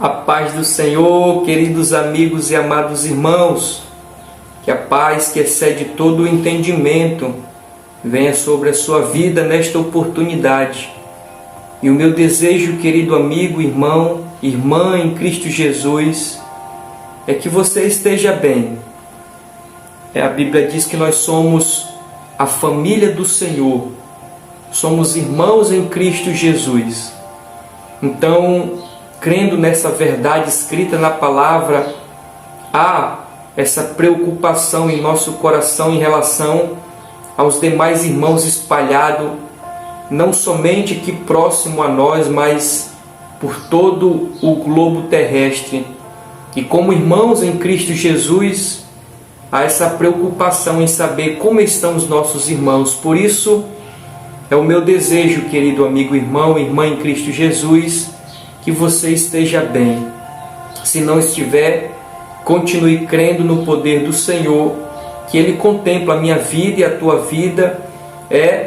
A paz do Senhor, queridos amigos e amados irmãos, que a paz que excede todo o entendimento venha sobre a sua vida nesta oportunidade. E o meu desejo, querido amigo, irmão, irmã em Cristo Jesus, é que você esteja bem. A Bíblia diz que nós somos a família do Senhor, somos irmãos em Cristo Jesus. Então, crendo nessa verdade escrita na palavra, há essa preocupação em nosso coração em relação aos demais irmãos espalhados, não somente aqui próximo a nós, mas por todo o globo terrestre. E como irmãos em Cristo Jesus, há essa preocupação em saber como estão os nossos irmãos. Por isso, é o meu desejo, querido amigo, irmão, irmã em Cristo Jesus, que você esteja bem. Se não estiver, continue crendo no poder do Senhor, que Ele contempla a minha vida e a tua vida,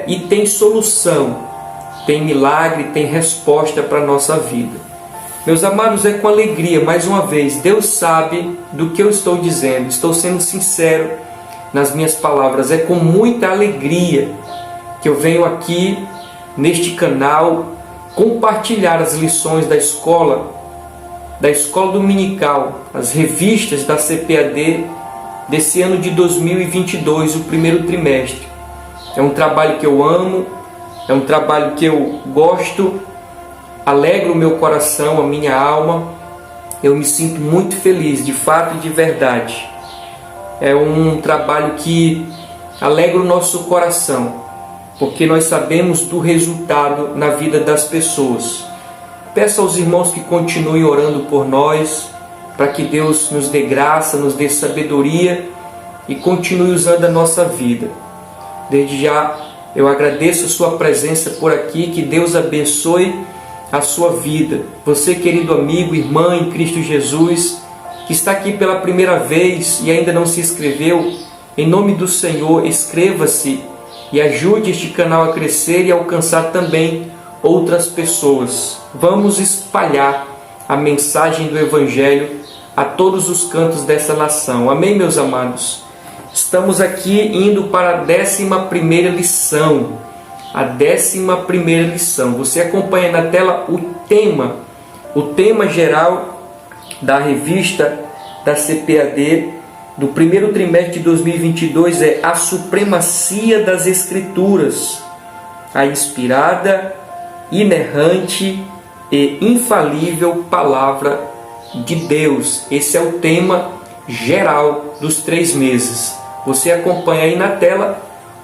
e tem solução, tem milagre, tem resposta para a nossa vida. Meus amados, é com alegria, mais uma vez, Deus sabe do que eu estou dizendo, estou sendo sincero nas minhas palavras, é com muita alegria que eu venho aqui neste canal compartilhar as lições da escola dominical, as revistas da CPAD desse ano de 2022, o primeiro trimestre. É um trabalho que eu amo, é um trabalho que eu gosto, alegra o meu coração, a minha alma. Eu me sinto muito feliz, de fato e de verdade. É um trabalho que alegra o nosso coração, porque nós sabemos do resultado na vida das pessoas. Peço aos irmãos que continuem orando por nós, para que Deus nos dê graça, nos dê sabedoria e continue usando a nossa vida. Desde já eu agradeço a sua presença por aqui, que Deus abençoe a sua vida. Você, querido amigo, irmã em Cristo Jesus, que está aqui pela primeira vez e ainda não se inscreveu, em nome do Senhor, inscreva-se e ajude este canal a crescer e alcançar também outras pessoas. Vamos espalhar a mensagem do Evangelho a todos os cantos dessa nação. Amém, meus amados? Estamos aqui indo para a 11ª lição. A 11ª lição. Você acompanha na tela o tema geral da revista da CPAD do primeiro trimestre de 2022 é a supremacia das Escrituras, a inspirada, inerrante e infalível Palavra de Deus. Esse é o tema geral dos 3 meses. Você acompanha aí na tela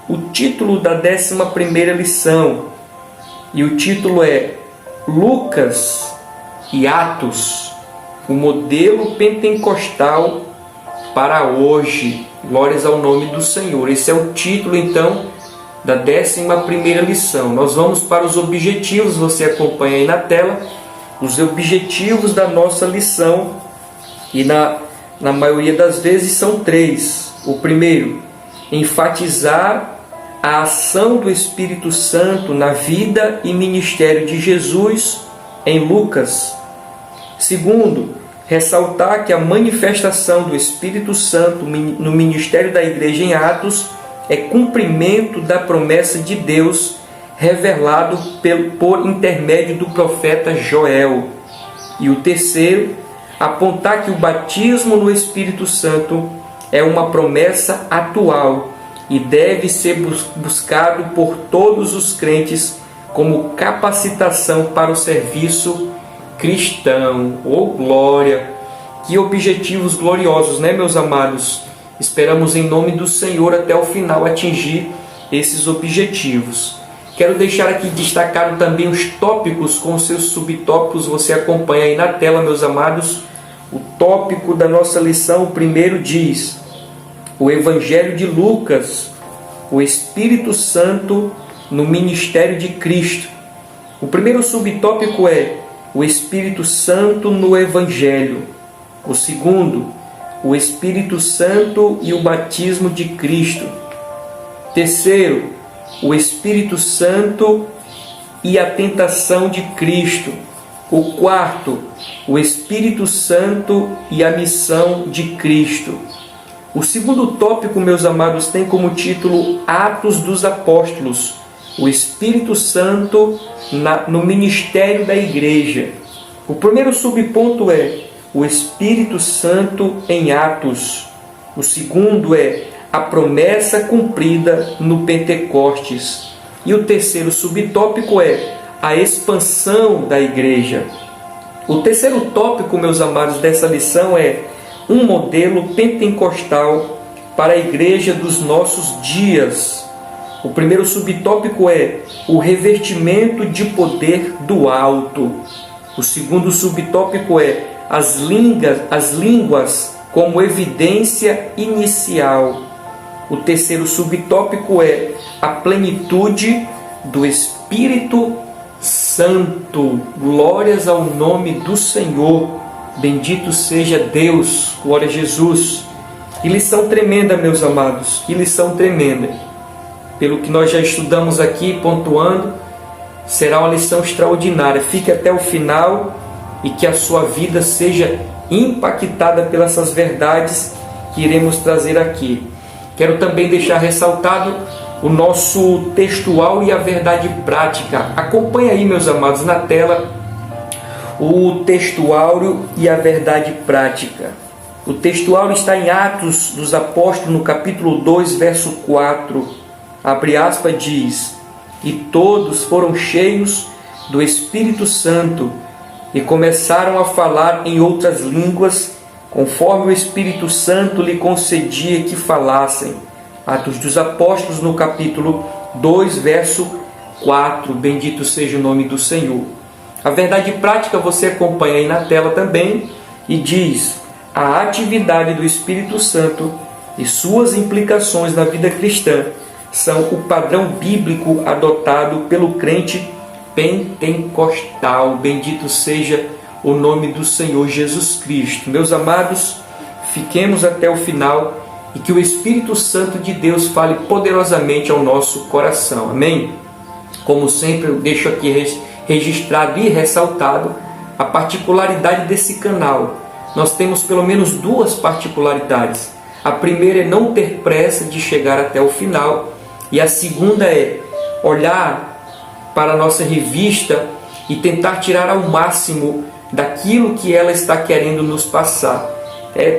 o título da 11ª lição. E o título é Lucas e Atos, o modelo pentecostal para hoje. Glórias ao nome do Senhor. Esse é o título, então, da 11ª lição. Nós vamos para os objetivos. Você acompanha aí na tela os objetivos da nossa lição. E na maioria das vezes são 3. O primeiro, enfatizar a ação do Espírito Santo na vida e ministério de Jesus em Lucas. Segundo, ressaltar que a manifestação do Espírito Santo no ministério da igreja em Atos é cumprimento da promessa de Deus revelado por intermédio do profeta Joel. E o terceiro, apontar que o batismo no Espírito Santo é uma promessa atual e deve ser buscado por todos os crentes como capacitação para o serviço cristão. Oh, glória! Que objetivos gloriosos, né, meus amados? Esperamos em nome do Senhor até o final atingir esses objetivos. Quero deixar aqui destacado também os tópicos com seus subtópicos. Você acompanha aí na tela, meus amados. O tópico da nossa lição, o primeiro diz: o Evangelho de Lucas, o Espírito Santo no ministério de Cristo. O primeiro subtópico é o Espírito Santo no Evangelho. O segundo, o Espírito Santo e o batismo de Cristo. Terceiro, o Espírito Santo e a tentação de Cristo. O quarto, o Espírito Santo e a missão de Cristo. O segundo tópico, meus amados, tem como título Atos dos Apóstolos, o Espírito Santo no ministério da igreja. O primeiro subponto é o Espírito Santo em Atos. O segundo é a promessa cumprida no Pentecostes. E o terceiro subtópico é a expansão da igreja. O terceiro tópico, meus amados, dessa lição é um modelo pentecostal para a igreja dos nossos dias. O primeiro subtópico é o revestimento de poder do alto. O segundo subtópico é as línguas como evidência inicial. O terceiro subtópico é a plenitude do Espírito Santo. Glórias ao nome do Senhor. Bendito seja Deus. Glória a Jesus. Que lição tremenda, meus amados. Que lição tremenda. Pelo que nós já estudamos aqui, pontuando, será uma lição extraordinária. Fique até o final e que a sua vida seja impactada pelas essas verdades que iremos trazer aqui. Quero também deixar ressaltado o nosso textual e a verdade prática. Acompanhe aí, meus amados, na tela o textuário e a verdade prática. O textuário está em Atos dos Apóstolos, no capítulo 2, verso 4. Abre aspas, diz: E todos foram cheios do Espírito Santo e começaram a falar em outras línguas, conforme o Espírito Santo lhe concedia que falassem. Atos dos Apóstolos, no capítulo 2, verso 4. Bendito seja o nome do Senhor. A verdade prática você acompanha aí na tela também e diz: a atividade do Espírito Santo e suas implicações na vida cristã são o padrão bíblico adotado pelo crente pentecostal. Bendito seja o nome do Senhor Jesus Cristo. Meus amados, fiquemos até o final e que o Espírito Santo de Deus fale poderosamente ao nosso coração. Amém? Como sempre, eu deixo aqui registrado e ressaltado a particularidade desse canal. Nós temos pelo menos duas particularidades. A primeira é não ter pressa de chegar até o final, e a segunda é olhar para a nossa revista e tentar tirar ao máximo daquilo que ela está querendo nos passar.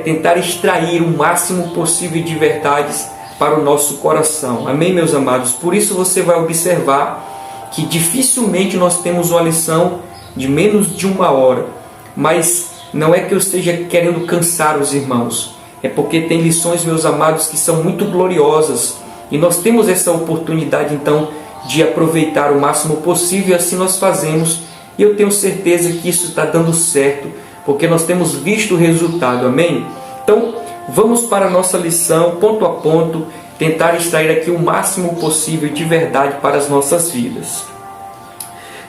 Tentar extrair o máximo possível de verdades para o nosso coração. Amém, meus amados? Por isso você vai observar que dificilmente nós temos uma lição de menos de 1 hora. Mas não é que eu esteja querendo cansar os irmãos. É porque tem lições, meus amados, que são muito gloriosas. E nós temos essa oportunidade, então, de aproveitar o máximo possível. E assim nós fazemos. E eu tenho certeza que isso está dando certo, porque nós temos visto o resultado. Amém? Então, vamos para a nossa lição, ponto a ponto, tentar extrair aqui o máximo possível de verdade para as nossas vidas.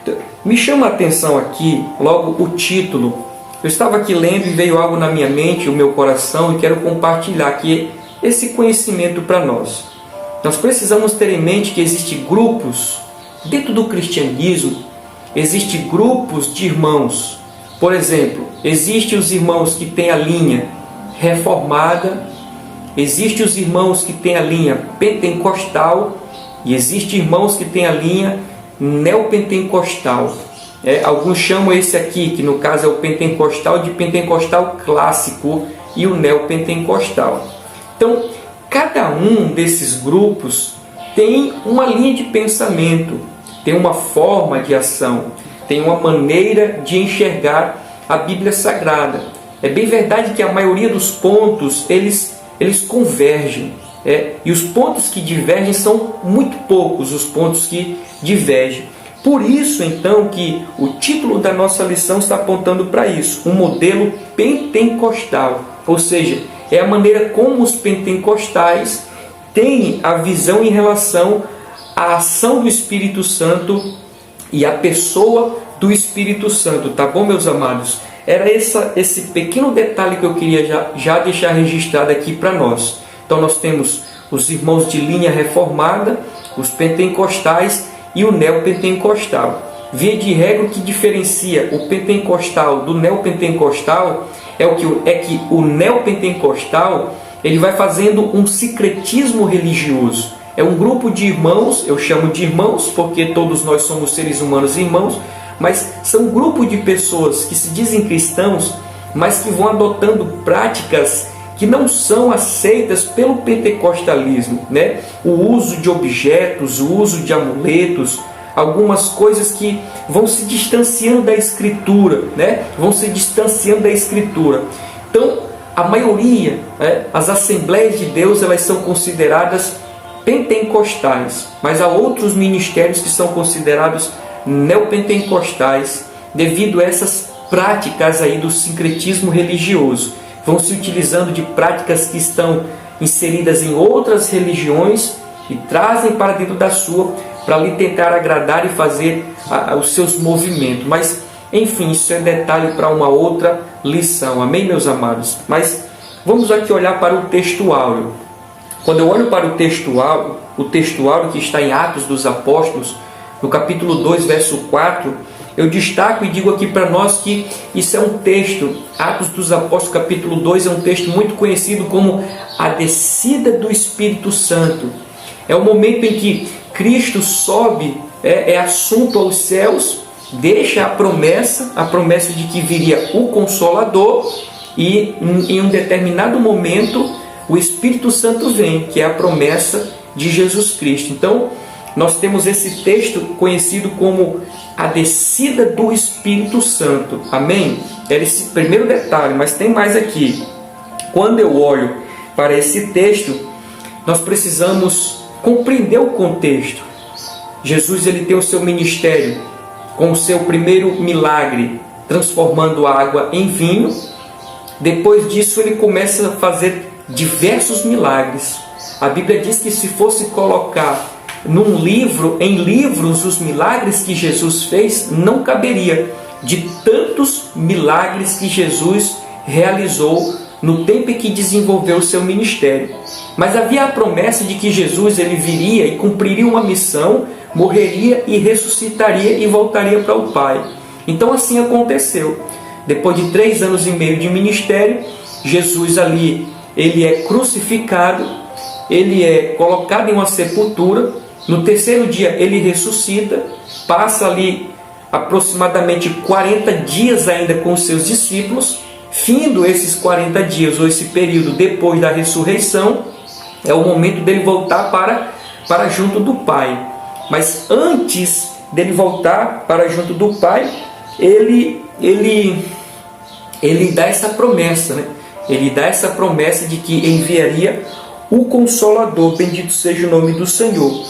Então, me chama a atenção aqui, logo o título. Eu estava aqui lendo e veio algo na minha mente, o meu coração, e quero compartilhar aqui esse conhecimento para nós. Nós precisamos ter em mente que existem grupos, dentro do cristianismo, existem grupos de irmãos. Por exemplo, existem os irmãos que têm a linha reformada, existem os irmãos que têm a linha pentecostal e existem irmãos que têm a linha neopentecostal. Alguns chamam esse aqui, que no caso é o pentecostal, de pentecostal clássico e o neopentecostal. Então, cada um desses grupos tem uma linha de pensamento, tem uma forma de ação, tem uma maneira de enxergar a Bíblia Sagrada. É bem verdade que a maioria dos pontos, eles convergem. E os pontos que divergem são muito poucos, os pontos que divergem. Por isso, então, que o título da nossa lição está apontando para isso, um modelo pentecostal. Ou seja, é a maneira como os pentecostais têm a visão em relação à ação do Espírito Santo e à pessoa do Espírito Santo. Tá bom, meus amados? Era esse pequeno detalhe que eu queria já deixar registrado aqui para nós. Então, nós temos os irmãos de linha reformada, os pentecostais e o neopentecostal. Via de regra, o que diferencia o pentecostal do neopentecostal é que o neopentecostal ele vai fazendo um sincretismo religioso. É um grupo de irmãos, eu chamo de irmãos porque todos nós somos seres humanos irmãos, mas são um grupo de pessoas que se dizem cristãos, mas que vão adotando práticas que não são aceitas pelo pentecostalismo, né? O uso de objetos, o uso de amuletos, algumas coisas que vão se distanciando da Escritura, né? Vão se distanciando da Escritura. Então, a maioria, as Assembleias de Deus, elas são consideradas pentecostais, mas há outros ministérios que são considerados neopentecostais devido a essas práticas aí do sincretismo religioso. Vão se utilizando de práticas que estão inseridas em outras religiões e trazem para dentro da sua, para lhe tentar agradar e fazer os seus movimentos. Mas, enfim, isso é detalhe para uma outra lição. Amém, meus amados? Mas vamos aqui olhar para o texto áureo. Quando eu olho para o texto áureo que está em Atos dos Apóstolos, no capítulo 2, verso 4, eu destaco e digo aqui para nós que isso é um texto, Atos dos Apóstolos, capítulo 2, é um texto muito conhecido como a descida do Espírito Santo. É o momento em que Cristo sobe, é assunto aos céus, deixa a promessa de que viria o Consolador, e em um determinado momento o Espírito Santo vem, que é a promessa de Jesus Cristo. Então, nós temos esse texto conhecido como a descida do Espírito Santo. Amém? Era esse primeiro detalhe, mas tem mais aqui. Quando eu olho para esse texto, nós precisamos compreender o contexto. Jesus ele tem o seu ministério com o seu primeiro milagre, transformando a água em vinho. Depois disso, ele começa a fazer diversos milagres. A Bíblia diz que se fosse colocar em livros os milagres que Jesus fez, não caberia, de tantos milagres que Jesus realizou no tempo em que desenvolveu o seu ministério. Mas havia a promessa de que Jesus ele viria e cumpriria uma missão, morreria e ressuscitaria e voltaria para o Pai. Então assim aconteceu. Depois de 3 anos e meio de ministério, Jesus ali, ele é crucificado, ele é colocado em uma sepultura. No terceiro dia ele ressuscita, passa ali aproximadamente 40 dias ainda com os seus discípulos. Findo esses 40 dias, ou esse período depois da ressurreição, é o momento dele voltar para junto do Pai. Mas antes dele voltar para junto do Pai, ele dá essa promessa, né? Ele dá essa promessa de que enviaria o Consolador, bendito seja o nome do Senhor.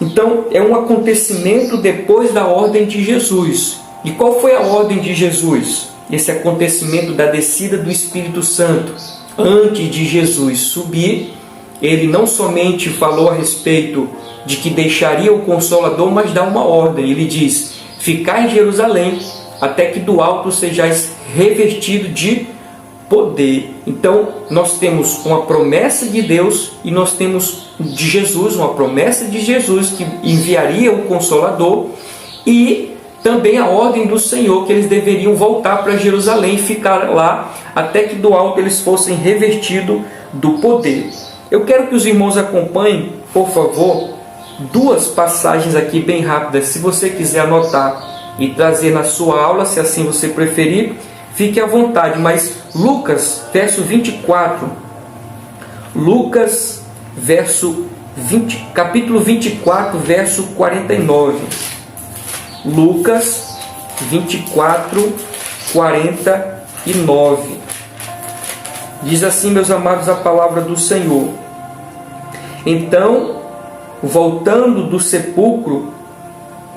Então, é um acontecimento depois da ordem de Jesus. E qual foi a ordem de Jesus? Esse acontecimento da descida do Espírito Santo. Antes de Jesus subir, ele não somente falou a respeito de que deixaria o Consolador, mas dá uma ordem. Ele diz: ficai em Jerusalém, até que do alto sejais revestido de poder. Então, nós temos uma promessa de Deus e nós temos de Jesus, uma promessa de Jesus que enviaria o Consolador, e também a ordem do Senhor que eles deveriam voltar para Jerusalém e ficar lá até que do alto eles fossem revestidos do poder. Eu quero que os irmãos acompanhem, por favor, 2 passagens aqui bem rápidas. Se você quiser anotar e trazer na sua aula, se assim você preferir, fique à vontade. Mas Lucas, verso 24. Lucas, capítulo 24, verso 49. Lucas 24, 49. Diz assim, meus amados, a palavra do Senhor. Então, voltando do sepulcro,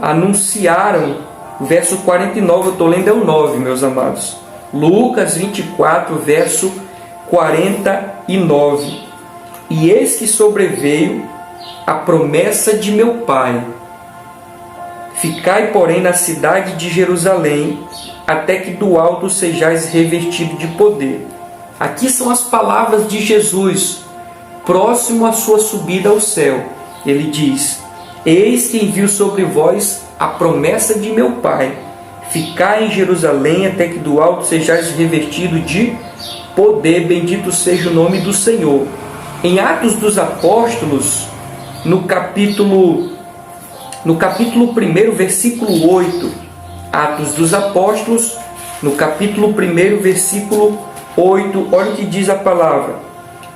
anunciaram, verso 49, eu estou lendo é o 9, meus amados. Lucas 24, verso 49. E eis que sobreveio a promessa de meu Pai. Ficai, porém, na cidade de Jerusalém, até que do alto sejais revestido de poder. Aqui são as palavras de Jesus, próximo à sua subida ao céu. Ele diz: eis que envio sobre vós a promessa de meu Pai: ficai em Jerusalém até que do alto sejais revestido de poder. Bendito seja o nome do Senhor. Em Atos dos Apóstolos, no capítulo 1, versículo 8, Atos dos Apóstolos, no capítulo 1, versículo 8, olha o que diz a palavra: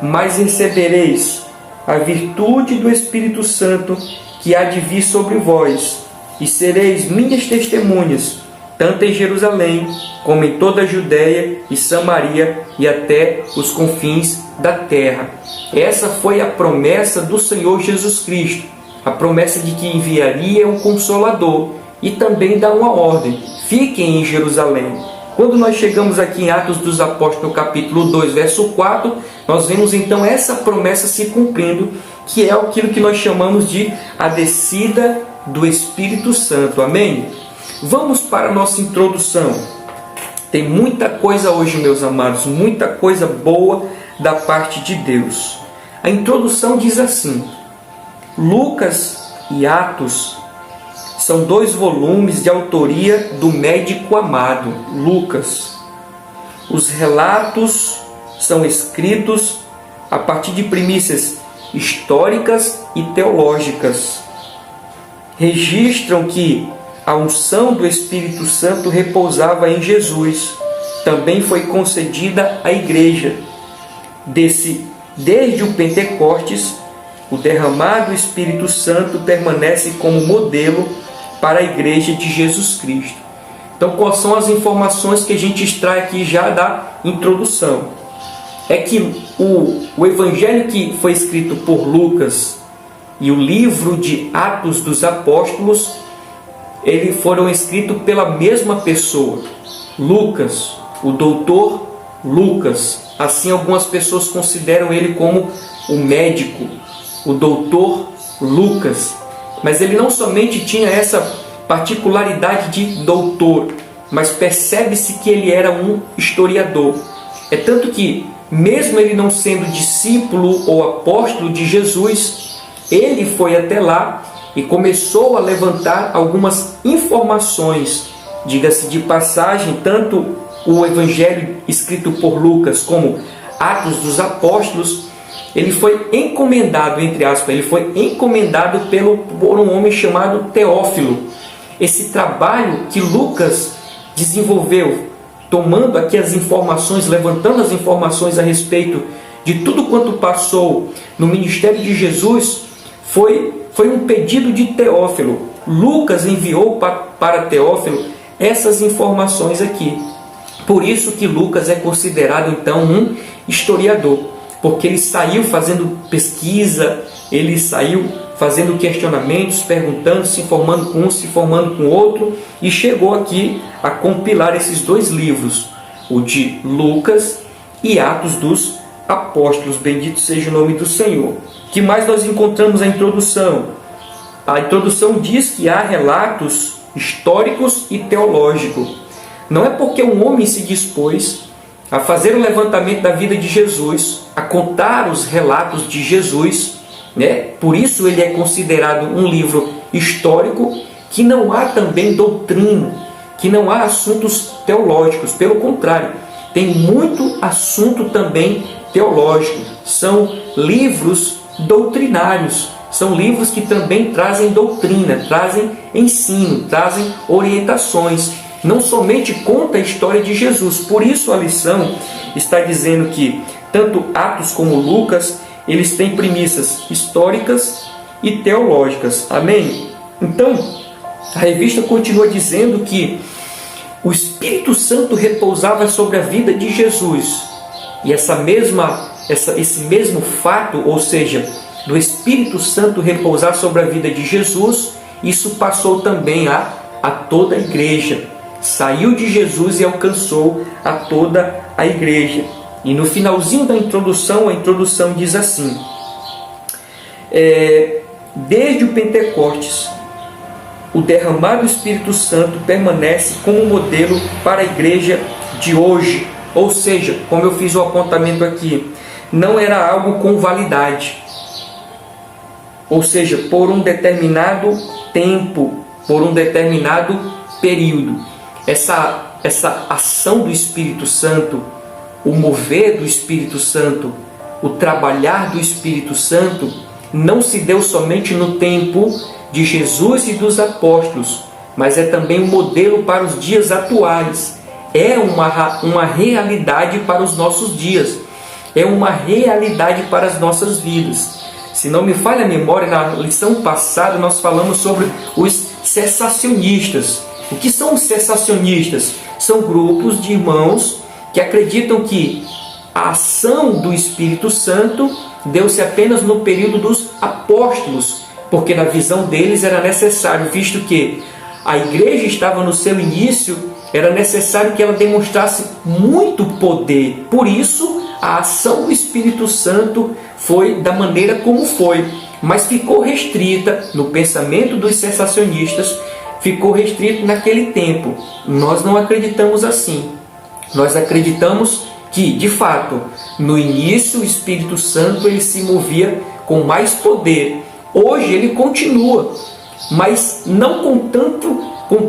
mas recebereis a virtude do Espírito Santo que há de vir sobre vós, e sereis minhas testemunhas, tanto em Jerusalém, como em toda a Judéia e Samaria e até os confins da terra. Essa foi a promessa do Senhor Jesus Cristo, a promessa de que enviaria um Consolador, e também dá uma ordem: fiquem em Jerusalém. Quando nós chegamos aqui em Atos dos Apóstolos, no capítulo 2, verso 4, nós vemos então essa promessa se cumprindo, que é aquilo que nós chamamos de a descida do Espírito Santo. Amém? Vamos para a nossa introdução. Tem muita coisa hoje, meus amados, muita coisa boa da parte de Deus. A introdução diz assim: Lucas e Atos são 2 volumes de autoria do médico amado, Lucas. Os relatos são escritos a partir de premissas históricas e teológicas. Registram que a unção do Espírito Santo repousava em Jesus. Também foi concedida à igreja. Desde o Pentecostes, o derramado Espírito Santo permanece como modelo para a igreja de Jesus Cristo. Então, quais são as informações que a gente extrai aqui já da introdução? É que o evangelho que foi escrito por Lucas e o livro de Atos dos Apóstolos, eles foram escritos pela mesma pessoa, Lucas, o doutor Lucas. Assim, algumas pessoas consideram ele como o médico, o doutor Lucas. Mas ele não somente tinha essa particularidade de doutor, mas percebe-se que ele era um historiador. É tanto que, mesmo ele não sendo discípulo ou apóstolo de Jesus, ele foi até lá e começou a levantar algumas informações. Diga-se de passagem, tanto o evangelho escrito por Lucas como Atos dos Apóstolos, ele foi encomendado, entre aspas, ele foi encomendado por um homem chamado Teófilo. Esse trabalho que Lucas desenvolveu, tomando aqui as informações, levantando as informações a respeito de tudo quanto passou no ministério de Jesus, foi um pedido de Teófilo. Lucas enviou para Teófilo essas informações aqui. Por isso que Lucas é considerado então um historiador, porque ele saiu fazendo pesquisa, ele saiu fazendo questionamentos, perguntando, se informando com um, se informando com outro, e chegou aqui a compilar esses 2 livros, o de Lucas e Atos dos Apóstolos. Bendito seja o nome do Senhor. O que mais nós encontramos na introdução? A introdução diz que há relatos históricos e teológicos. Não é porque um homem se dispôs a fazer o levantamento da vida de Jesus, a contar os relatos de Jesus, né? Por isso ele é considerado um livro histórico, que não há também doutrina, que não há assuntos teológicos. Pelo contrário, tem muito assunto também teológico. São livros doutrinários, são livros que também trazem doutrina, trazem ensino, trazem orientações. Não somente conta a história de Jesus. Por isso a lição está dizendo que tanto Atos como Lucas, eles têm premissas históricas e teológicas. Amém? Então, a revista continua dizendo que o Espírito Santo repousava sobre a vida de Jesus. E esse mesmo fato, ou seja, do Espírito Santo repousar sobre a vida de Jesus, isso passou também a toda a igreja. Saiu de Jesus e alcançou a toda a igreja. E no finalzinho da introdução, a introdução diz assim: desde o Pentecostes, o derramado Espírito Santo permanece como modelo para a igreja de hoje. Ou seja, como eu fiz o apontamento aqui, não era algo com validade. Ou seja, por um determinado tempo, por um determinado período. Essa ação do Espírito Santo, o mover do Espírito Santo, o trabalhar do Espírito Santo, não se deu somente no tempo de Jesus e dos apóstolos, mas é também um modelo para os dias atuais. É uma realidade para os nossos dias. É uma realidade para as nossas vidas. Se não me falha a memória, na lição passada nós falamos sobre os cessacionistas. O que são os cessacionistas? São grupos de irmãos que acreditam que a ação do Espírito Santo deu-se apenas no período dos apóstolos, porque na visão deles era necessário, visto que a igreja estava no seu início, era necessário que ela demonstrasse muito poder. Por isso, a ação do Espírito Santo foi da maneira como foi, mas ficou restrita no pensamento dos cessacionistas, ficou restrito naquele tempo. Nós não acreditamos assim. Nós acreditamos que, de fato, no início o Espírito Santo ele se movia com mais poder. Hoje ele continua, mas não com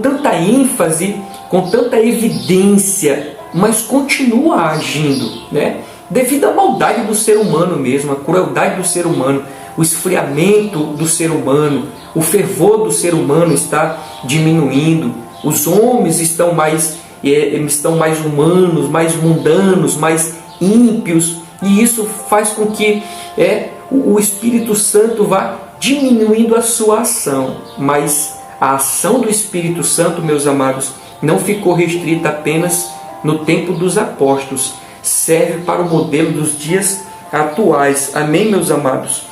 tanta ênfase, com tanta evidência, mas continua agindo, né? Devido à maldade do ser humano mesmo, a crueldade do ser humano, o esfriamento do ser humano, o fervor do ser humano está diminuindo, os homens estão mais humanos, mais mundanos, mais ímpios, e isso faz com que o Espírito Santo vá diminuindo a sua ação. Mas a ação do Espírito Santo, meus amados, não ficou restrita apenas no tempo dos apóstolos, serve para o modelo dos dias atuais. Amém, meus amados?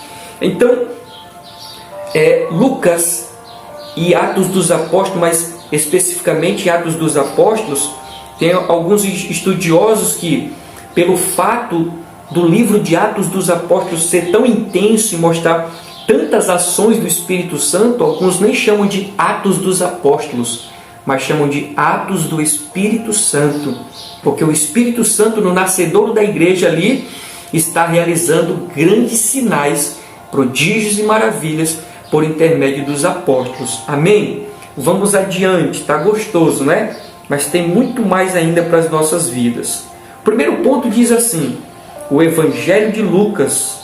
Então, Lucas e Atos dos Apóstolos, mas especificamente Atos dos Apóstolos, tem alguns estudiosos que, pelo fato do livro de Atos dos Apóstolos ser tão intenso e mostrar tantas ações do Espírito Santo, alguns nem chamam de Atos dos Apóstolos, mas chamam de Atos do Espírito Santo, porque o Espírito Santo, no nascedouro da igreja ali, está realizando grandes sinais, prodígios e maravilhas por intermédio dos apóstolos. Amém? Vamos adiante, está gostoso, né? Mas tem muito mais ainda para as nossas vidas. O primeiro ponto diz assim: o Evangelho de Lucas,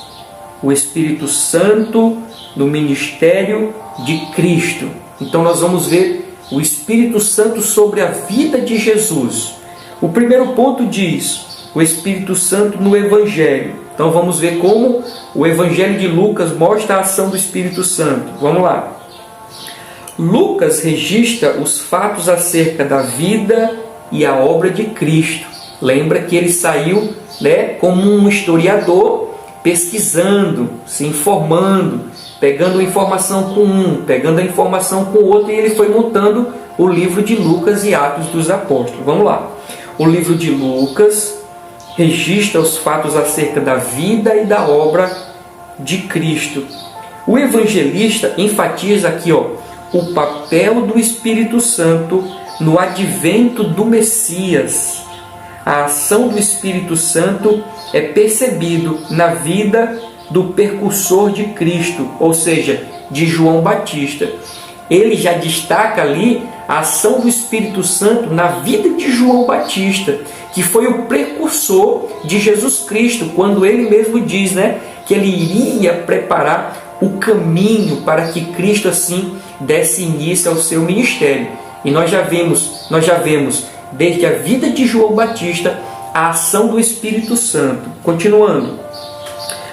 o Espírito Santo no ministério de Cristo. Então nós vamos ver o Espírito Santo sobre a vida de Jesus. O primeiro ponto diz o Espírito Santo no Evangelho. Então vamos ver como o Evangelho de Lucas mostra a ação do Espírito Santo. Vamos lá. Lucas registra os fatos acerca da vida e a obra de Cristo. Lembra que ele saiu, como um historiador, pesquisando, se informando, pegando informação com um, pegando a informação com o outro, e ele foi montando o livro de Lucas e Atos dos Apóstolos. Vamos lá. O livro de Lucas registra os fatos acerca da vida e da obra de Cristo. O evangelista enfatiza aqui o papel do Espírito Santo no advento do Messias. A ação do Espírito Santo é percebido na vida do precursor de Cristo, ou seja, de João Batista. Ele já destaca ali a ação do Espírito Santo na vida de João Batista, que foi o precursor de Jesus Cristo, quando ele mesmo diz, que ele iria preparar o caminho para que Cristo assim desse início ao seu ministério. E nós já vemos desde a vida de João Batista a ação do Espírito Santo. Continuando,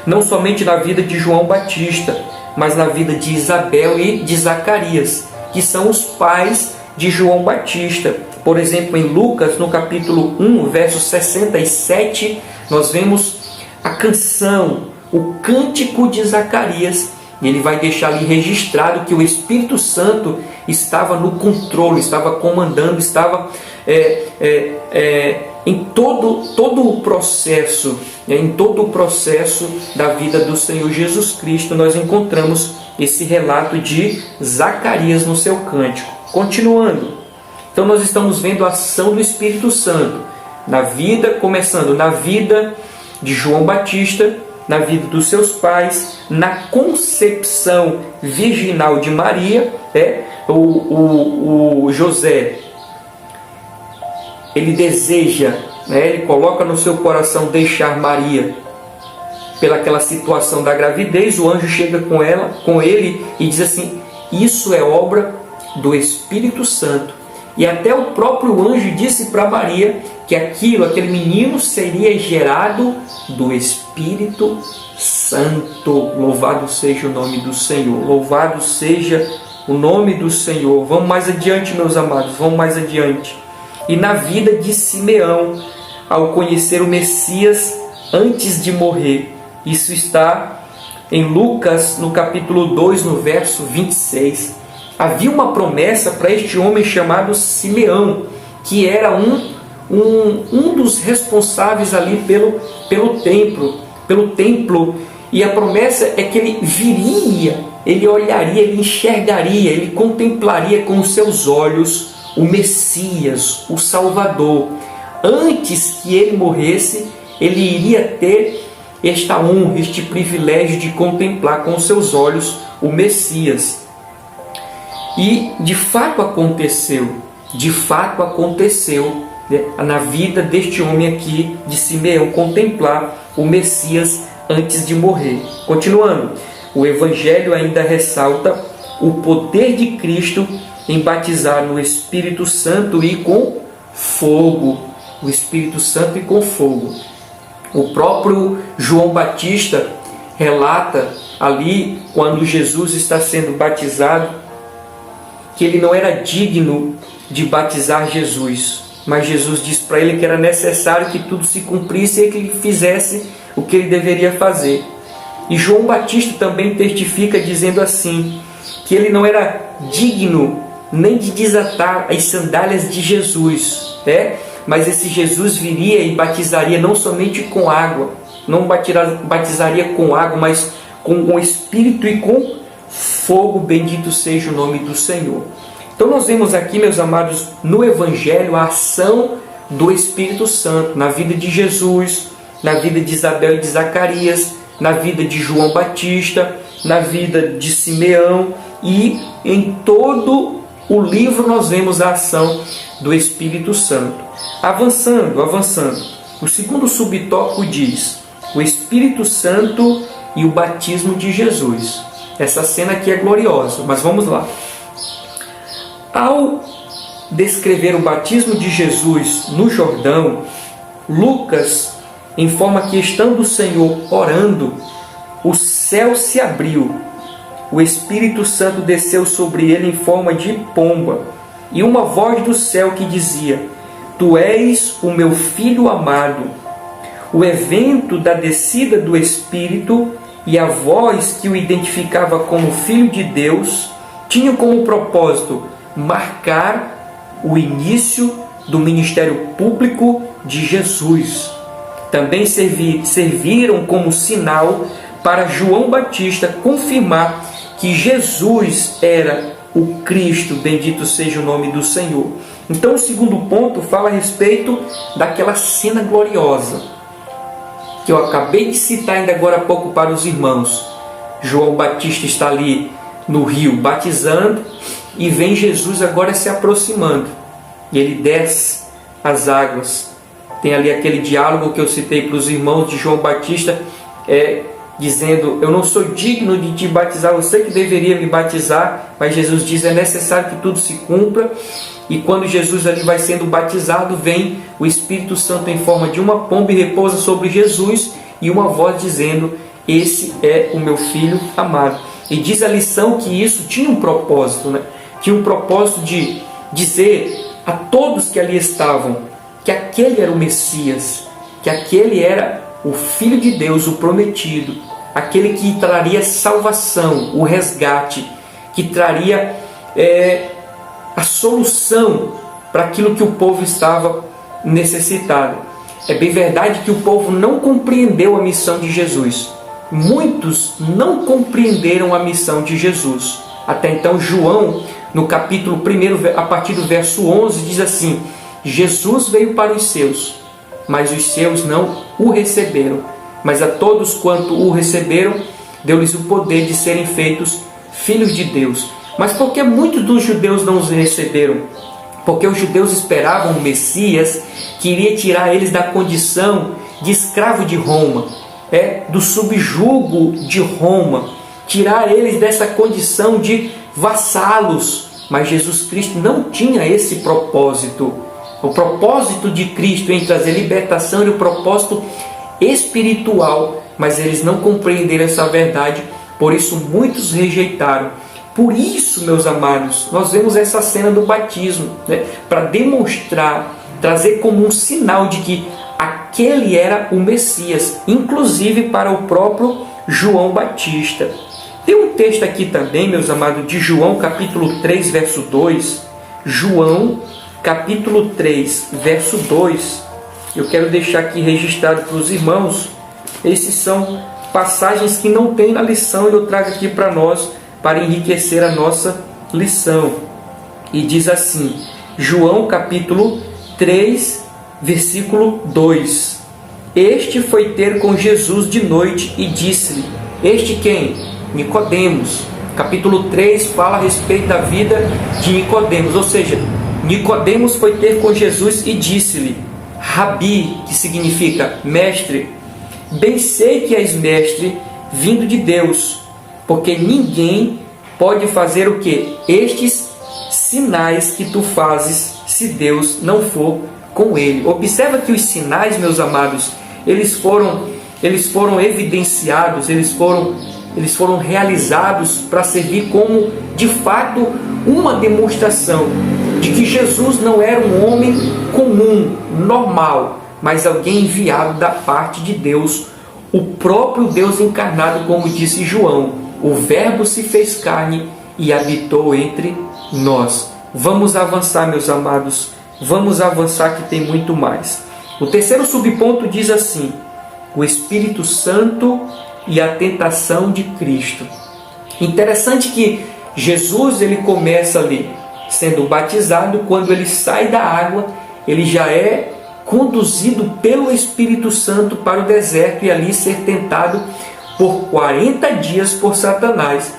não somente na vida de João Batista, mas na vida de Isabel e de Zacarias, que são os pais de João Batista. Por exemplo, em Lucas, no capítulo 1, verso 67, nós vemos a canção, o cântico de Zacarias. Ele vai deixar ali registrado que o Espírito Santo estava no controle, estava comandando, estava em todo o processo, em todo o processo da vida do Senhor Jesus Cristo. Nós encontramos esse relato de Zacarias no seu cântico. Continuando, então nós estamos vendo a ação do Espírito Santo na vida, começando na vida de João Batista, na vida dos seus pais, na concepção virginal de Maria, o José, ele deseja, né, ele coloca no seu coração deixar Maria pelaquela situação da gravidez, o anjo chega com ele e diz assim: isso é obra do Espírito Santo. E até o próprio anjo disse para Maria que aquele menino seria gerado do Espírito Santo. Louvado seja o nome do Senhor, louvado seja o nome do Senhor. Vamos mais adiante, meus amados, vamos mais adiante. E na vida de Simeão, ao conhecer o Messias antes de morrer, isso está em Lucas, no capítulo 2, no verso 26. Havia uma promessa para este homem chamado Simeão, que era um dos responsáveis ali pelo templo. E a promessa é que ele viria, ele olharia, ele enxergaria, ele contemplaria com os seus olhos o Messias, o Salvador. Antes que ele morresse, ele iria ter esta honra, este privilégio de contemplar com os seus olhos o Messias. E de fato aconteceu, né, na vida deste homem aqui, de Simeão, contemplar o Messias antes de morrer. Continuando, o Evangelho ainda ressalta o poder de Cristo em batizar no Espírito Santo e com fogo. O Espírito Santo e com fogo. O próprio João Batista relata ali, quando Jesus está sendo batizado, que ele não era digno de batizar Jesus, mas Jesus disse para ele que era necessário que tudo se cumprisse e que ele fizesse o que ele deveria fazer. E João Batista também testifica dizendo assim, que ele não era digno nem de desatar as sandálias de Jesus, né? Mas esse Jesus viria e batizaria não somente com água, não batizaria com água, mas com o Espírito e com fogo. Bendito seja o nome do Senhor. Então nós vemos aqui, meus amados, no Evangelho a ação do Espírito Santo na vida de Jesus, na vida de Isabel e de Zacarias, na vida de João Batista, na vida de Simeão, e em todo o livro nós vemos a ação do Espírito Santo. Avançando. O segundo subtópico diz: o Espírito Santo e o batismo de Jesus. Essa cena aqui é gloriosa, mas vamos lá. Ao descrever o batismo de Jesus no Jordão, Lucas informa que, estando o Senhor orando, o céu se abriu, o Espírito Santo desceu sobre ele em forma de pomba, e uma voz do céu que dizia: Tu és o meu Filho amado. O evento da descida do Espírito e a voz que o identificava como Filho de Deus tinham como propósito marcar o início do ministério público de Jesus. Também serviram como sinal para João Batista confirmar que Jesus era o Cristo. Bendito seja o nome do Senhor. Então o segundo ponto fala a respeito daquela cena gloriosa que eu acabei de citar ainda agora há pouco para os irmãos. João Batista está ali no rio batizando e vem Jesus agora se aproximando. E ele desce as águas. Tem ali aquele diálogo que eu citei para os irmãos de João Batista, dizendo: eu não sou digno de te batizar, você que deveria me batizar. Mas Jesus diz: é necessário que tudo se cumpra. E quando Jesus ali vai sendo batizado, vem o Espírito Santo em forma de uma pomba e repousa sobre Jesus, e uma voz dizendo: esse é o meu Filho amado. E diz a lição que isso tinha um propósito, né? Tinha um propósito de dizer a todos que ali estavam que aquele era o Messias, que aquele era o Filho de Deus, o prometido, aquele que traria salvação, o resgate, que traria a solução para aquilo que o povo estava necessitado. É bem verdade que o povo não compreendeu a missão de Jesus. Muitos não compreenderam a missão de Jesus. Até então, João, no capítulo 1, a partir do verso 11, diz assim: Jesus veio para os seus, mas os seus não o receberam. Mas a todos quanto o receberam, deu-lhes o poder de serem feitos filhos de Deus, Mas por que muitos dos judeus não os receberam? Porque os judeus esperavam o Messias que iria tirar eles da condição de escravo de Roma, do subjugo de Roma, tirar eles dessa condição de vassalos. Mas Jesus Cristo não tinha esse propósito. O propósito de Cristo em trazer libertação era o propósito espiritual, mas eles não compreenderam essa verdade, por isso muitos rejeitaram. Por isso, meus amados, nós vemos essa cena do batismo, para demonstrar, trazer como um sinal de que aquele era o Messias, inclusive para o próprio João Batista. Tem um texto aqui também, meus amados, de João capítulo 3, verso 2. João capítulo 3, verso 2. Eu quero deixar aqui registrado para os irmãos. Esses são passagens que não tem na lição e eu trago aqui para nós, para enriquecer a nossa lição. E diz assim, João capítulo 3, versículo 2. Este foi ter com Jesus de noite e disse-lhe, este quem? Nicodemos. Capítulo 3 fala a respeito da vida de Nicodemos, ou seja, Nicodemos foi ter com Jesus e disse-lhe, Rabi, que significa mestre, bem sei que és mestre vindo de Deus, porque ninguém pode fazer o que? Estes sinais que tu fazes, se Deus não for com ele. Observa que os sinais, meus amados, eles foram evidenciados, eles foram realizados para servir como, de fato, uma demonstração de que Jesus não era um homem comum, normal, mas alguém enviado da parte de Deus, o próprio Deus encarnado, como disse João. O Verbo se fez carne e habitou entre nós. Vamos avançar, meus amados. Vamos avançar que tem muito mais. O terceiro subponto diz assim, o Espírito Santo e a tentação de Cristo. Interessante que Jesus ele começa ali sendo batizado, quando ele sai da água, ele já é conduzido pelo Espírito Santo para o deserto e ali ser tentado por 40 dias por Satanás.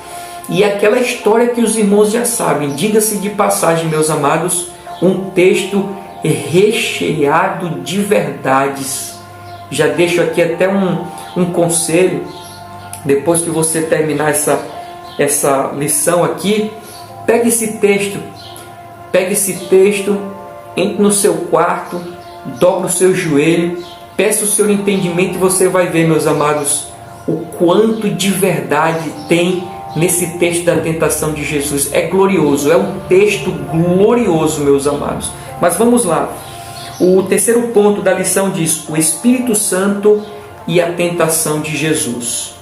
E aquela história que os irmãos já sabem, diga-se de passagem, meus amados, um texto recheado de verdades. Já deixo aqui até um conselho, depois que você terminar essa lição aqui, pegue esse texto, entre no seu quarto, dobre o seu joelho, peça o seu entendimento e você vai ver, meus amados, o quanto de verdade tem nesse texto da tentação de Jesus. É glorioso, é um texto glorioso, meus amados. Mas vamos lá. O terceiro ponto da lição diz, o Espírito Santo e a tentação de Jesus.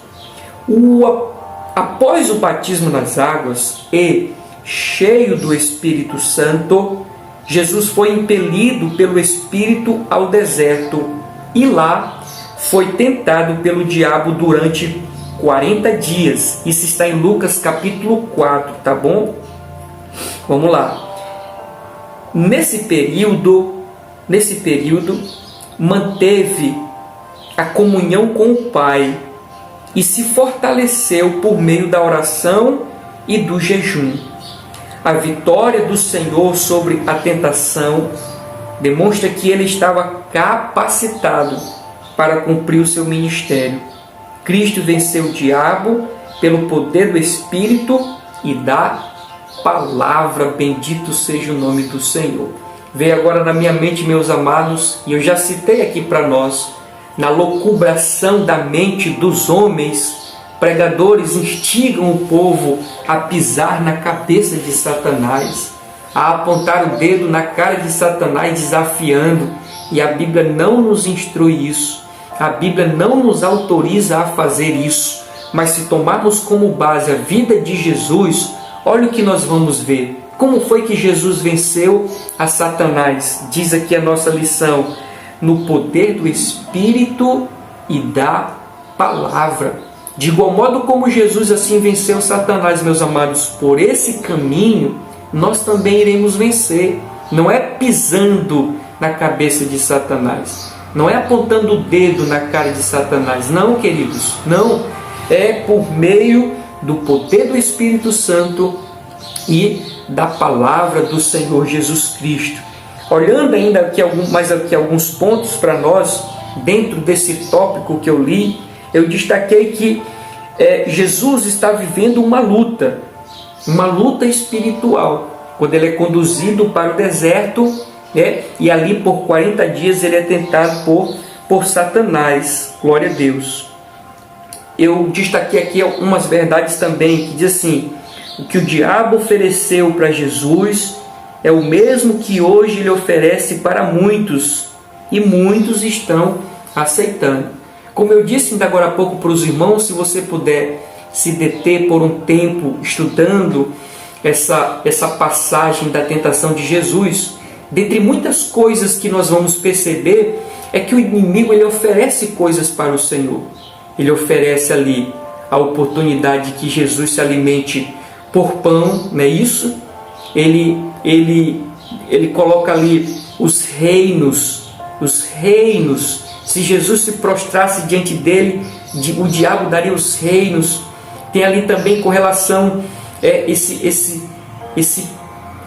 Após o batismo nas águas e cheio do Espírito Santo, Jesus foi impelido pelo Espírito ao deserto e lá foi tentado pelo diabo durante 40 dias. Isso está em Lucas capítulo 4, tá bom? Vamos lá. Nesse período, manteve a comunhão com o Pai e se fortaleceu por meio da oração e do jejum. A vitória do Senhor sobre a tentação demonstra que ele estava capacitado para cumprir o seu ministério. Cristo venceu o diabo pelo poder do Espírito e da palavra. Bendito seja o nome do Senhor. Veio agora na minha mente, meus amados, e eu já citei aqui para nós, na locubração da mente dos homens, pregadores instigam o povo a pisar na cabeça de Satanás, a apontar o dedo na cara de Satanás, desafiando. E a Bíblia não nos instrui isso. A Bíblia não nos autoriza a fazer isso. Mas se tomarmos como base a vida de Jesus, olha o que nós vamos ver. Como foi que Jesus venceu a Satanás? Diz aqui a nossa lição, no poder do Espírito e da palavra. De igual modo como Jesus assim venceu Satanás, meus amados, por esse caminho, nós também iremos vencer. Não é pisando na cabeça de Satanás, não é apontando o dedo na cara de Satanás, não, queridos, não. É por meio do poder do Espírito Santo e da palavra do Senhor Jesus Cristo. Olhando ainda aqui alguns pontos para nós, dentro desse tópico que eu li, eu destaquei que Jesus está vivendo uma luta espiritual, quando ele é conduzido para o deserto, e ali por 40 dias ele é tentado por Satanás. Glória a Deus. Eu destaquei aqui algumas verdades também, que diz assim: o que o diabo ofereceu para Jesus é o mesmo que hoje ele oferece para muitos, e muitos estão aceitando. Como eu disse ainda agora há pouco para os irmãos, se você puder se deter por um tempo estudando essa passagem da tentação de Jesus, dentre muitas coisas que nós vamos perceber, é que o inimigo ele oferece coisas para o Senhor. Ele oferece ali a oportunidade de que Jesus se alimente por pão, não é isso? Ele coloca ali os reinos. Se Jesus se prostrasse diante dele, o diabo daria os reinos. Tem ali também com relação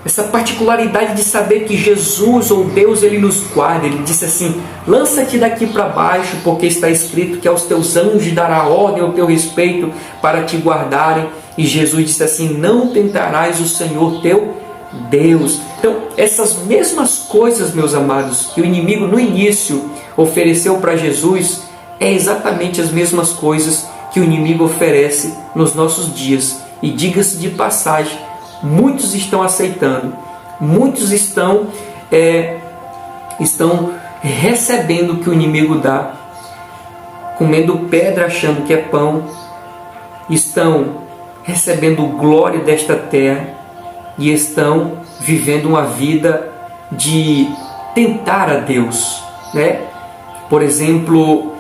essa particularidade de saber que Jesus ou Deus ele nos guarda. Ele disse assim: lança-te daqui para baixo, porque está escrito que aos teus anjos dará ordem ao teu respeito para te guardarem. E Jesus disse assim: não tentarás o Senhor teu Deus. Então essas mesmas coisas, meus amados, que o inimigo no início ofereceu para Jesus, é exatamente as mesmas coisas que o inimigo oferece nos nossos dias. E diga-se de passagem, muitos estão aceitando, muitos estão recebendo o que o inimigo dá, comendo pedra achando que é pão, estão recebendo glória desta terra e estão vivendo uma vida de tentar a Deus, né? Por exemplo,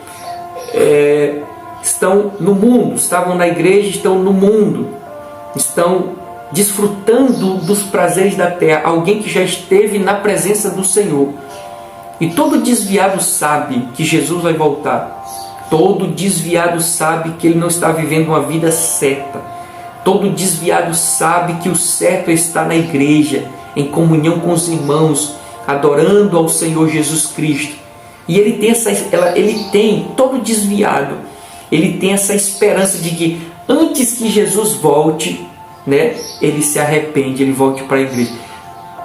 estão no mundo, estavam na igreja, estão no mundo, estão desfrutando dos prazeres da terra. Alguém que já esteve na presença do Senhor. E todo desviado sabe que Jesus vai voltar. Todo desviado sabe que ele não está vivendo uma vida certa. Todo desviado sabe que o certo é estar na igreja, em comunhão com os irmãos, adorando ao Senhor Jesus Cristo. E todo desviado, ele tem essa esperança de que antes que Jesus volte, né, ele se arrepende, ele volte para a igreja.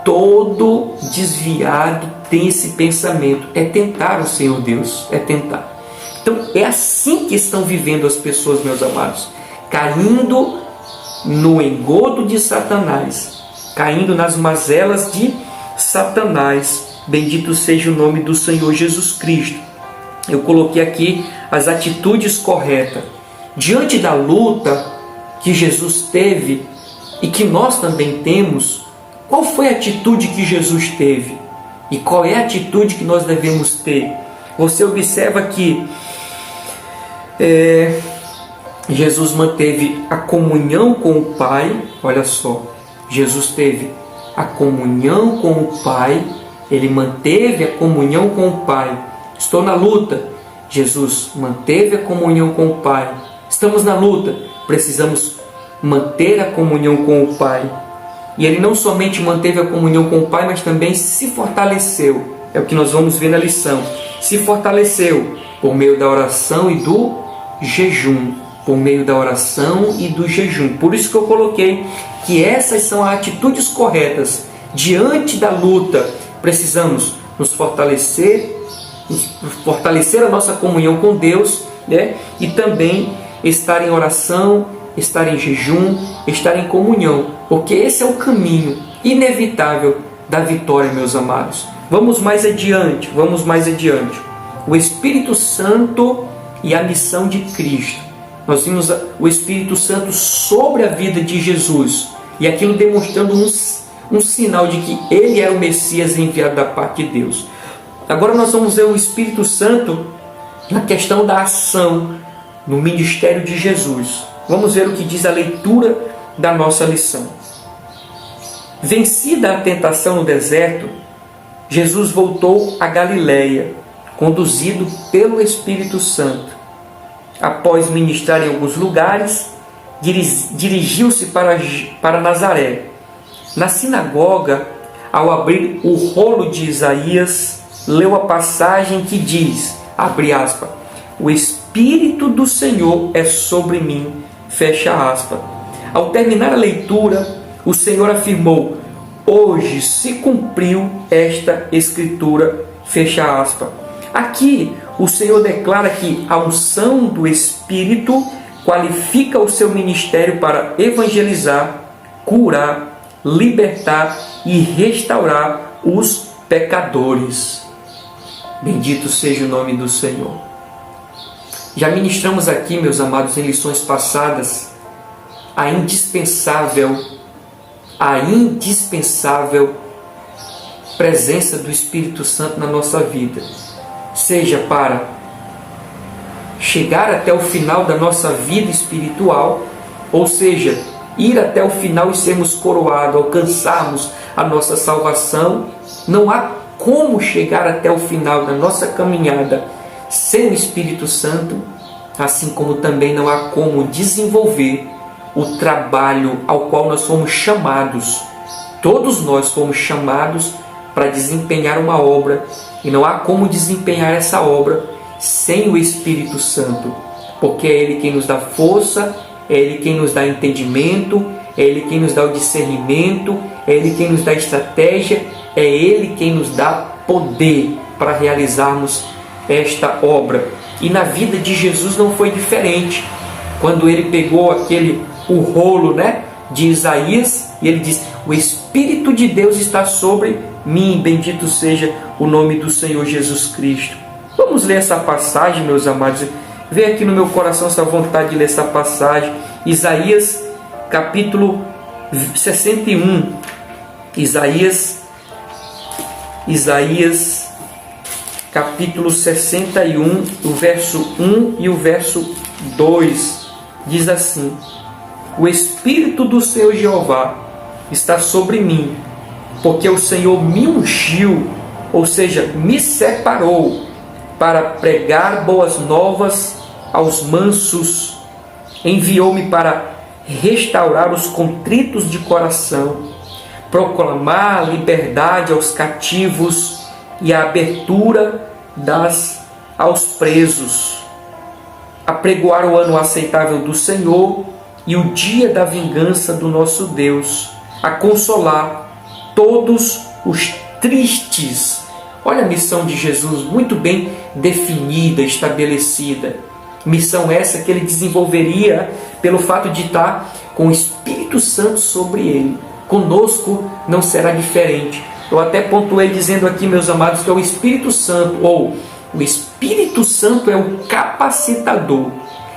Todo desviado tem esse pensamento, é tentar o Senhor Deus, é tentar. Então é assim que estão vivendo as pessoas, meus amados, caindo no engodo de Satanás, caindo nas mazelas de Satanás. Bendito seja o nome do Senhor Jesus Cristo. Eu coloquei aqui as atitudes corretas diante da luta que Jesus teve e que nós também temos. Qual foi a atitude que Jesus teve? E qual é a atitude que nós devemos ter? Você observa que Jesus manteve a comunhão com o Pai. Olha só, Jesus teve a comunhão com o Pai, ele manteve a comunhão com o Pai. Estou na luta, Jesus manteve a comunhão com o Pai. Estamos na luta, precisamos manter a comunhão com o Pai. E ele não somente manteve a comunhão com o Pai, mas também se fortaleceu. É o que nós vamos ver na lição. Se fortaleceu por meio da oração e do jejum. Por meio da oração e do jejum. Por isso que eu coloquei que essas são as atitudes corretas. Diante da luta, precisamos nos fortalecer a nossa comunhão com Deus, né? E também estar em oração, estar em jejum, estar em comunhão, porque esse é o caminho inevitável da vitória, meus amados. Vamos mais adiante. O Espírito Santo e a missão de Cristo. Nós vimos o Espírito Santo sobre a vida de Jesus, e aquilo demonstrando um sinal de que ele era o Messias enviado da parte de Deus. Agora nós vamos ver o Espírito Santo na questão da ação no ministério de Jesus. Vamos ver o que diz a leitura da nossa lição. Vencida a tentação no deserto, Jesus voltou a Galiléia, conduzido pelo Espírito Santo. Após ministrar em alguns lugares, dirigiu-se para Nazaré, Na sinagoga, ao abrir o rolo de Isaías, leu a passagem que diz, abre aspas, o Espírito do Senhor é sobre mim, fecha aspas. Ao terminar a leitura, o Senhor afirmou, hoje se cumpriu esta escritura, fecha aspas. Aqui, o Senhor declara que a unção do Espírito qualifica o seu ministério para evangelizar, curar, libertar e restaurar os pecadores. Bendito seja o nome do Senhor. Já ministramos aqui, meus amados, em lições passadas, a indispensável presença do Espírito Santo na nossa vida, seja para chegar até o final da nossa vida espiritual, ou seja, ir até o final e sermos coroados, alcançarmos a nossa salvação. Não há como chegar até o final da nossa caminhada sem o Espírito Santo, assim como também não há como desenvolver o trabalho ao qual nós fomos chamados. Todos nós fomos chamados para desempenhar uma obra, e não há como desempenhar essa obra sem o Espírito Santo, porque é Ele quem nos dá força, é Ele quem nos dá entendimento, é Ele quem nos dá o discernimento, é Ele quem nos dá estratégia, é Ele quem nos dá poder para realizarmos esta obra. E na vida de Jesus não foi diferente. Quando Ele pegou o rolo, de Isaías, e Ele diz, o Espírito de Deus está sobre mim, bendito seja o nome do Senhor Jesus Cristo. Vamos ler essa passagem, meus amados. Veio aqui no meu coração essa vontade de ler essa passagem. Isaías, capítulo 61. Isaías, capítulo 61, o verso 1 e o verso 2. Diz assim, o Espírito do Senhor Jeová está sobre mim, porque o Senhor me ungiu, ou seja, me separou, para pregar boas novas aos mansos, enviou-me para restaurar os contritos de coração, proclamar a liberdade aos cativos e a abertura aos presos, apregoar o ano aceitável do Senhor e o dia da vingança do nosso Deus, a consolar todos os tristes. Olha a missão de Jesus, muito bem definida, estabelecida. Missão essa que Ele desenvolveria pelo fato de estar com o Espírito Santo sobre Ele. Conosco não será diferente. Eu até pontuei dizendo aqui, meus amados, que é o Espírito Santo, ou o Espírito Santo é o capacitador.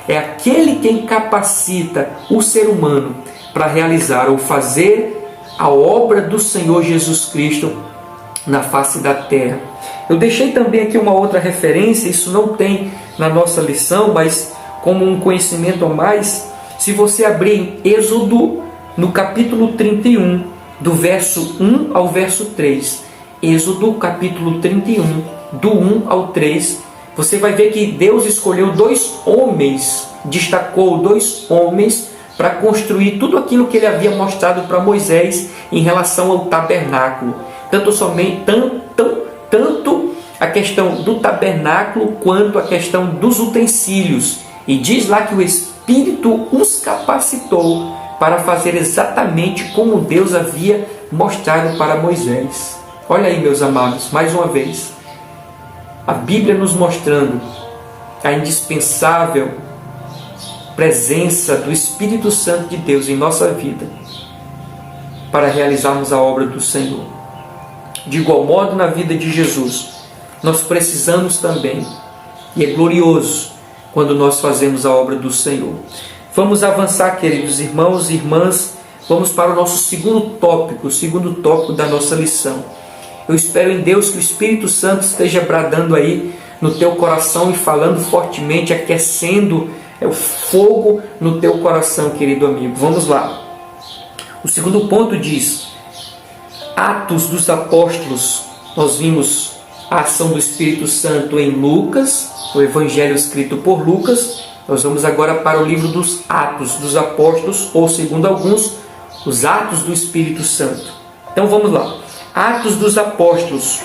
É aquele quem capacita o ser humano para realizar ou fazer a obra do Senhor Jesus Cristo na face da terra. Eu deixei também aqui uma outra referência, isso não tem na nossa lição, mas como um conhecimento a mais, se você abrir em Êxodo, no capítulo 31, do verso 1 ao verso 3, Êxodo capítulo 31, do 1 ao 3, você vai ver que Deus escolheu destacou dois homens para construir tudo aquilo que Ele havia mostrado para Moisés em relação ao tabernáculo. Tanto a questão do tabernáculo quanto a questão dos utensílios. E diz lá que o Espírito os capacitou para fazer exatamente como Deus havia mostrado para Moisés. Olha aí, meus amados, mais uma vez, a Bíblia nos mostrando a indispensável presença do Espírito Santo de Deus em nossa vida para realizarmos a obra do Senhor. De igual modo, na vida de Jesus, nós precisamos também, e é glorioso quando nós fazemos a obra do Senhor. Vamos avançar, queridos irmãos e irmãs, vamos para o nosso segundo tópico da nossa lição. Eu espero em Deus que o Espírito Santo esteja bradando aí no teu coração e falando fortemente, aquecendo o fogo no teu coração, querido amigo. Vamos lá. O segundo ponto diz, Atos dos Apóstolos. Nós vimos a ação do Espírito Santo em Lucas, o Evangelho escrito por Lucas. Nós vamos agora para o livro dos Atos dos Apóstolos, ou segundo alguns, Os atos do Espírito Santo. Então vamos lá. Atos dos Apóstolos.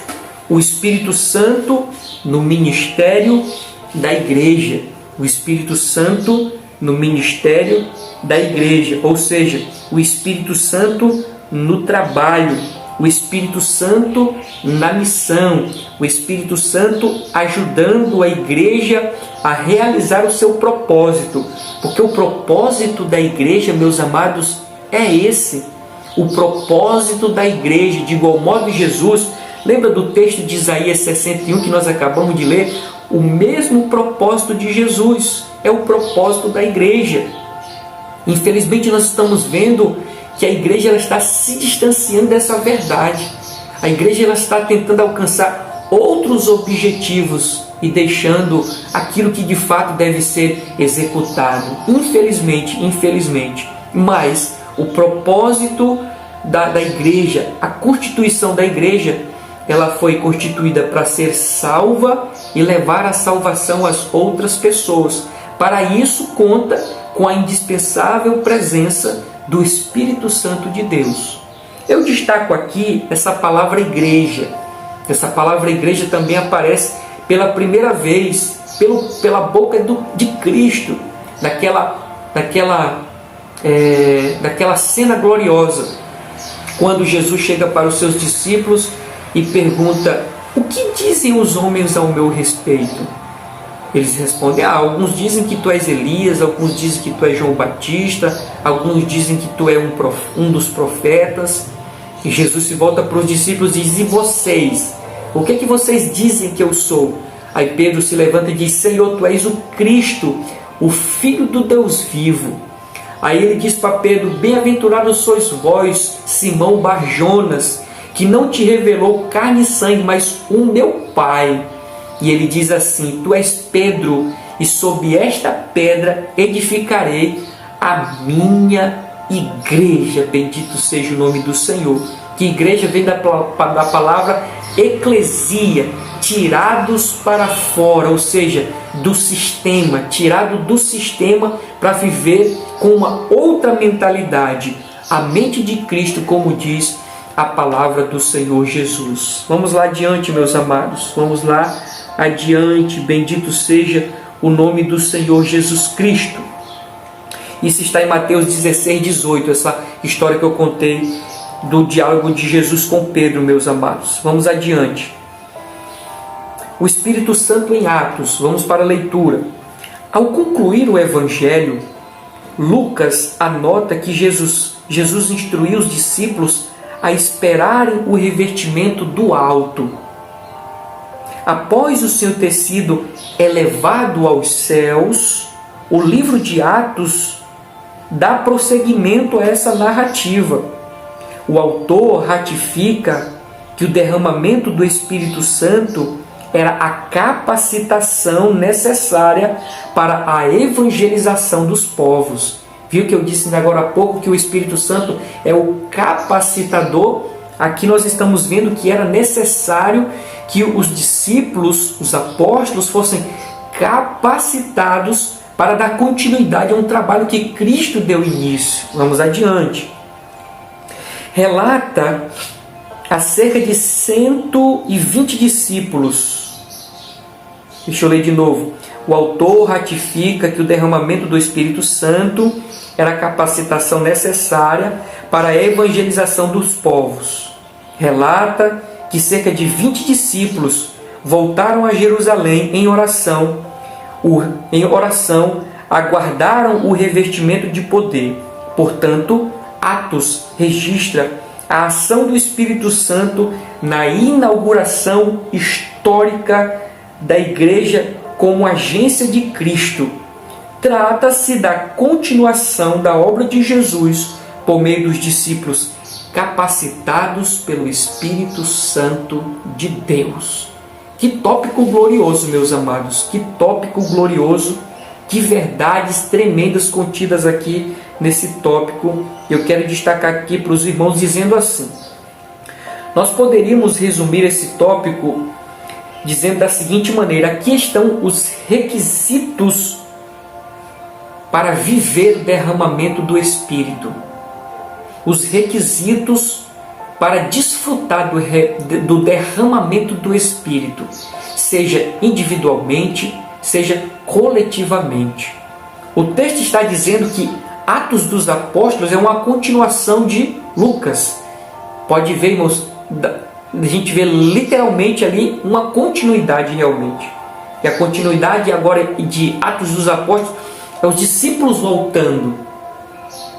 O Espírito Santo no ministério da igreja. O Espírito Santo no ministério da igreja. Ou seja, o Espírito Santo no trabalho. O Espírito Santo na missão. O Espírito Santo ajudando a igreja a realizar o seu propósito. Porque o propósito da igreja, meus amados, é esse. O propósito da igreja, de igual modo Jesus, lembra do texto de Isaías 61 que nós acabamos de ler? O mesmo propósito de Jesus é o propósito da igreja. Infelizmente nós estamos vendo que a igreja ela está se distanciando dessa verdade. A igreja ela está tentando alcançar outros objetivos e deixando aquilo que de fato deve ser executado. Infelizmente. Mas o propósito da igreja, a constituição da igreja, ela foi constituída para ser salva e levar a salvação às outras pessoas. Para isso conta com a indispensável presença do Espírito Santo de Deus. Eu destaco aqui essa palavra igreja. Essa palavra igreja também aparece pela primeira vez pela boca de Cristo, daquela cena gloriosa, quando Jesus chega para os seus discípulos e pergunta: o que dizem os homens ao meu respeito? Eles respondem: alguns dizem que tu és Elias, alguns dizem que tu és João Batista, alguns dizem que tu és um dos profetas. E Jesus se volta para os discípulos e diz: e vocês? O que é que vocês dizem que eu sou? Aí Pedro se levanta e diz: Senhor, tu és o Cristo, o Filho do Deus vivo. Aí ele diz para Pedro: bem-aventurados sois vós, Simão Bar-Jonas, que não te revelou carne e sangue, mas o meu Pai. E ele diz assim: tu és Pedro, e sob esta pedra edificarei a minha igreja. Bendito seja o nome do Senhor. Que igreja vem da palavra eclesia, tirados para fora, ou seja, do sistema, tirado do sistema para viver com uma outra mentalidade, a mente de Cristo, como diz a palavra do Senhor Jesus. Vamos lá adiante, meus amados, vamos lá adiante. Bendito seja o nome do Senhor Jesus Cristo. Isso está em Mateus 16, 18, essa história que eu contei do diálogo de Jesus com Pedro, meus amados. Vamos adiante. O Espírito Santo em Atos, vamos para a leitura. Ao concluir o Evangelho, Lucas anota que Jesus instruiu os discípulos a esperarem o revestimento do alto. Após o Senhor ter sido elevado aos céus, o livro de Atos dá prosseguimento a essa narrativa. O autor ratifica que o derramamento do Espírito Santo era a capacitação necessária para a evangelização dos povos. Viu que eu disse agora há pouco que o Espírito Santo é o capacitador? Aqui nós estamos vendo que era necessário que os discípulos, os apóstolos, fossem capacitados para dar continuidade a um trabalho que Cristo deu início. Vamos adiante. Relata acerca de 120 discípulos. Deixa eu ler de novo. O autor ratifica que o derramamento do Espírito Santo era a capacitação necessária para a evangelização dos povos. Relata que cerca de 20 discípulos voltaram a Jerusalém em oração, aguardaram o revestimento de poder. Portanto, Atos registra a ação do Espírito Santo na inauguração histórica da igreja como agência de Cristo. Trata-se da continuação da obra de Jesus por meio dos discípulos capacitados pelo Espírito Santo de Deus. Que tópico glorioso, meus amados, que tópico glorioso, que verdades tremendas contidas aqui nesse tópico. Eu quero destacar aqui para os irmãos dizendo assim: nós poderíamos resumir esse tópico dizendo da seguinte maneira: aqui estão os requisitos para viver o derramamento do Espírito. os requisitos para desfrutar do derramamento do Espírito, seja individualmente, seja coletivamente. O texto está dizendo que Atos dos Apóstolos é uma continuação de Lucas. Pode ver, irmãos, a gente vê literalmente ali uma continuidade realmente. E a continuidade agora de Atos dos Apóstolos é os discípulos voltando.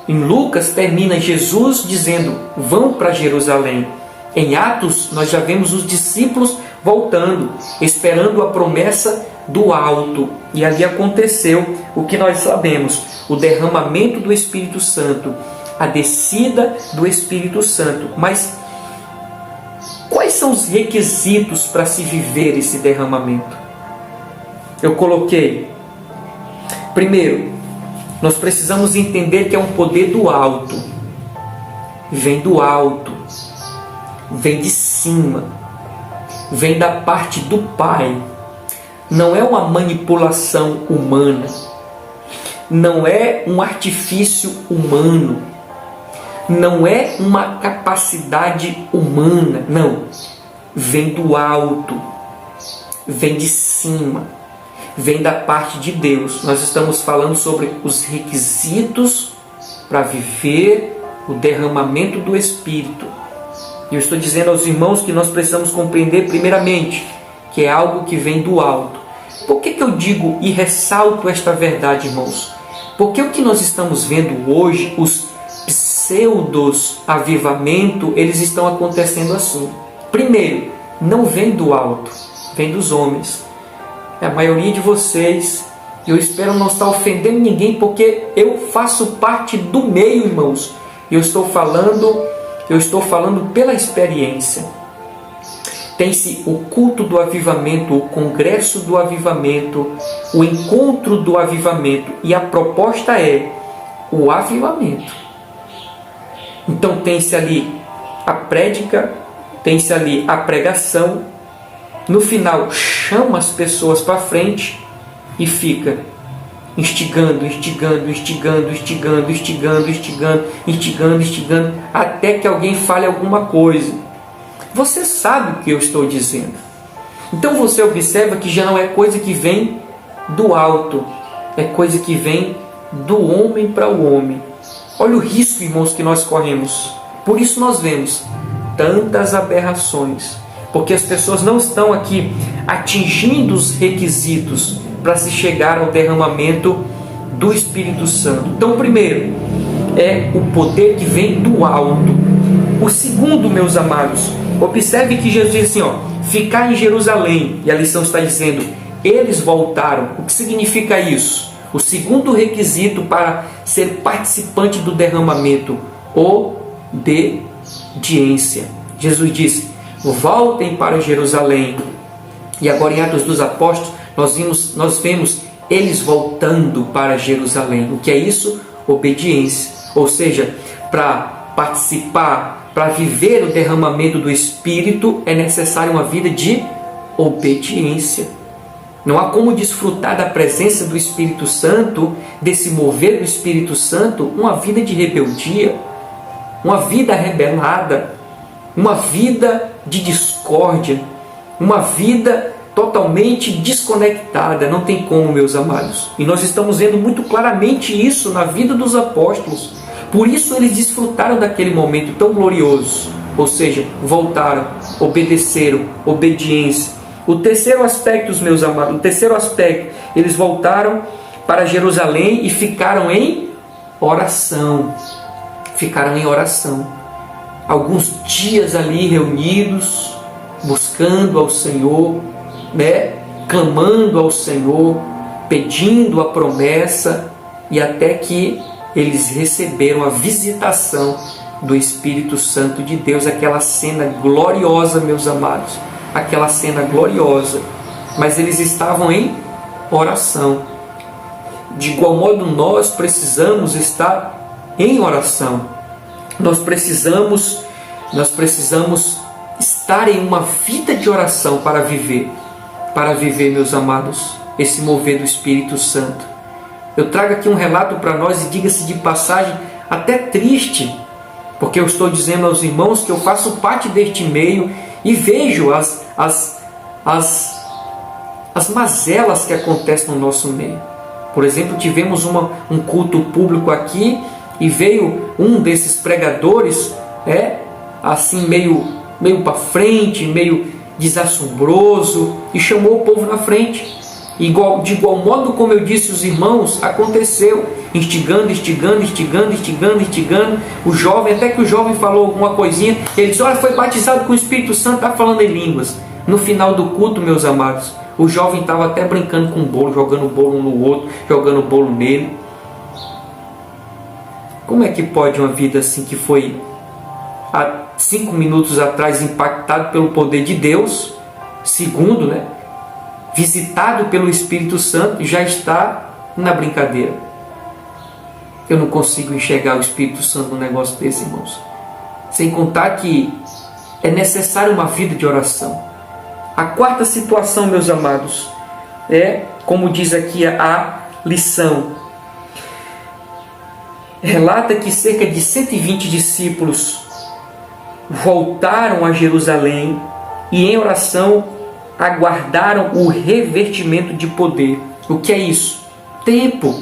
Em Lucas termina Jesus dizendo, vão para Jerusalém. Em Atos nós já vemos os discípulos voltando, esperando a promessa do alto. E ali aconteceu o que nós sabemos, o derramamento do Espírito Santo, a descida do Espírito Santo. Mas quais são os requisitos para se viver esse derramamento? Eu coloquei, primeiro, nós precisamos entender que é um poder do alto, vem do alto, vem de cima, vem da parte do Pai. Não é uma manipulação humana, não é um artifício humano, não é uma capacidade humana, não. Vem do alto, vem de cima, vem da parte de Deus. Nós estamos falando sobre os requisitos para viver o derramamento do Espírito. E eu estou dizendo aos irmãos que nós precisamos compreender primeiramente que é algo que vem do alto. Por que eu digo e ressalto esta verdade, irmãos? Porque o que nós estamos vendo hoje, os pseudos avivamento, eles estão acontecendo assim. Primeiro, não vem do alto, vem dos homens. A maioria de vocês, eu espero não estar ofendendo ninguém, porque eu faço parte do meio, irmãos. Eu estou falando pela experiência. Tem-se o culto do avivamento, o congresso do avivamento, o encontro do avivamento, e a proposta é o avivamento. Então tem-se ali a prédica, tem-se ali a pregação, no final chama as pessoas para frente e fica instigando, até que alguém fale alguma coisa. Você sabe o que eu estou dizendo. Então você observa que já não é coisa que vem do alto, é coisa que vem do homem para o homem. Olha o risco, irmãos, que nós corremos. Por isso nós vemos tantas aberrações, porque as pessoas não estão aqui atingindo os requisitos para se chegar ao derramamento do Espírito Santo. Então, primeiro, é o poder que vem do alto. O segundo, meus amados, observe que Jesus diz assim, ficar em Jerusalém, e a lição está dizendo, eles voltaram. O que significa isso? O segundo requisito para ser participante do derramamento, obediência. Jesus disse, voltem para Jerusalém. E agora em Atos dos Apóstolos, nós vemos eles voltando para Jerusalém. O que é isso? Obediência. Ou seja, para participar, para viver o derramamento do Espírito, é necessário uma vida de obediência. Não há como desfrutar da presença do Espírito Santo, desse mover do Espírito Santo, uma vida de rebeldia, uma vida rebelada, uma vida de discórdia, uma vida totalmente desconectada. Não tem como, meus amados. E nós estamos vendo muito claramente isso na vida dos apóstolos. Por isso eles desfrutaram daquele momento tão glorioso. Ou seja, voltaram, obedeceram, obediência. O terceiro aspecto, meus amados, eles voltaram para Jerusalém e ficaram em oração. Ficaram em oração. Alguns dias ali reunidos, buscando ao Senhor, clamando ao Senhor, pedindo a promessa, e até que eles receberam a visitação do Espírito Santo de Deus, aquela cena gloriosa, meus amados, aquela cena gloriosa. Mas eles estavam em oração. De igual modo, nós precisamos estar em oração. Nós precisamos estar em uma vida de oração para viver, meus amados, esse mover do Espírito Santo. Eu trago aqui um relato para nós, e diga-se de passagem, até triste, Porque eu estou dizendo aos irmãos que eu faço parte deste meio e vejo as mazelas que acontecem no nosso meio. Por exemplo, tivemos um culto público aqui e veio um desses pregadores, assim meio para frente, meio desassombroso, e chamou o povo na frente. De igual modo como eu disse aos irmãos, aconteceu, instigando, o jovem, até que o jovem falou alguma coisinha, ele disse: olha, foi batizado com o Espírito Santo, está falando em línguas. No final do culto, meus amados, o jovem estava até brincando com o bolo, jogando bolo um no outro, jogando bolo nele. Como é que pode uma vida assim, que foi há 5 minutos atrás impactado pelo poder de Deus, segundo, visitado pelo Espírito Santo, já está na brincadeira? Eu não consigo enxergar o Espírito Santo num negócio desse, irmãos. Sem contar que é necessário uma vida de oração. A quarta situação, meus amados, como diz aqui a lição, relata que cerca de 120 discípulos voltaram a Jerusalém e em oração aguardaram o revestimento de poder. O que é isso? Tempo.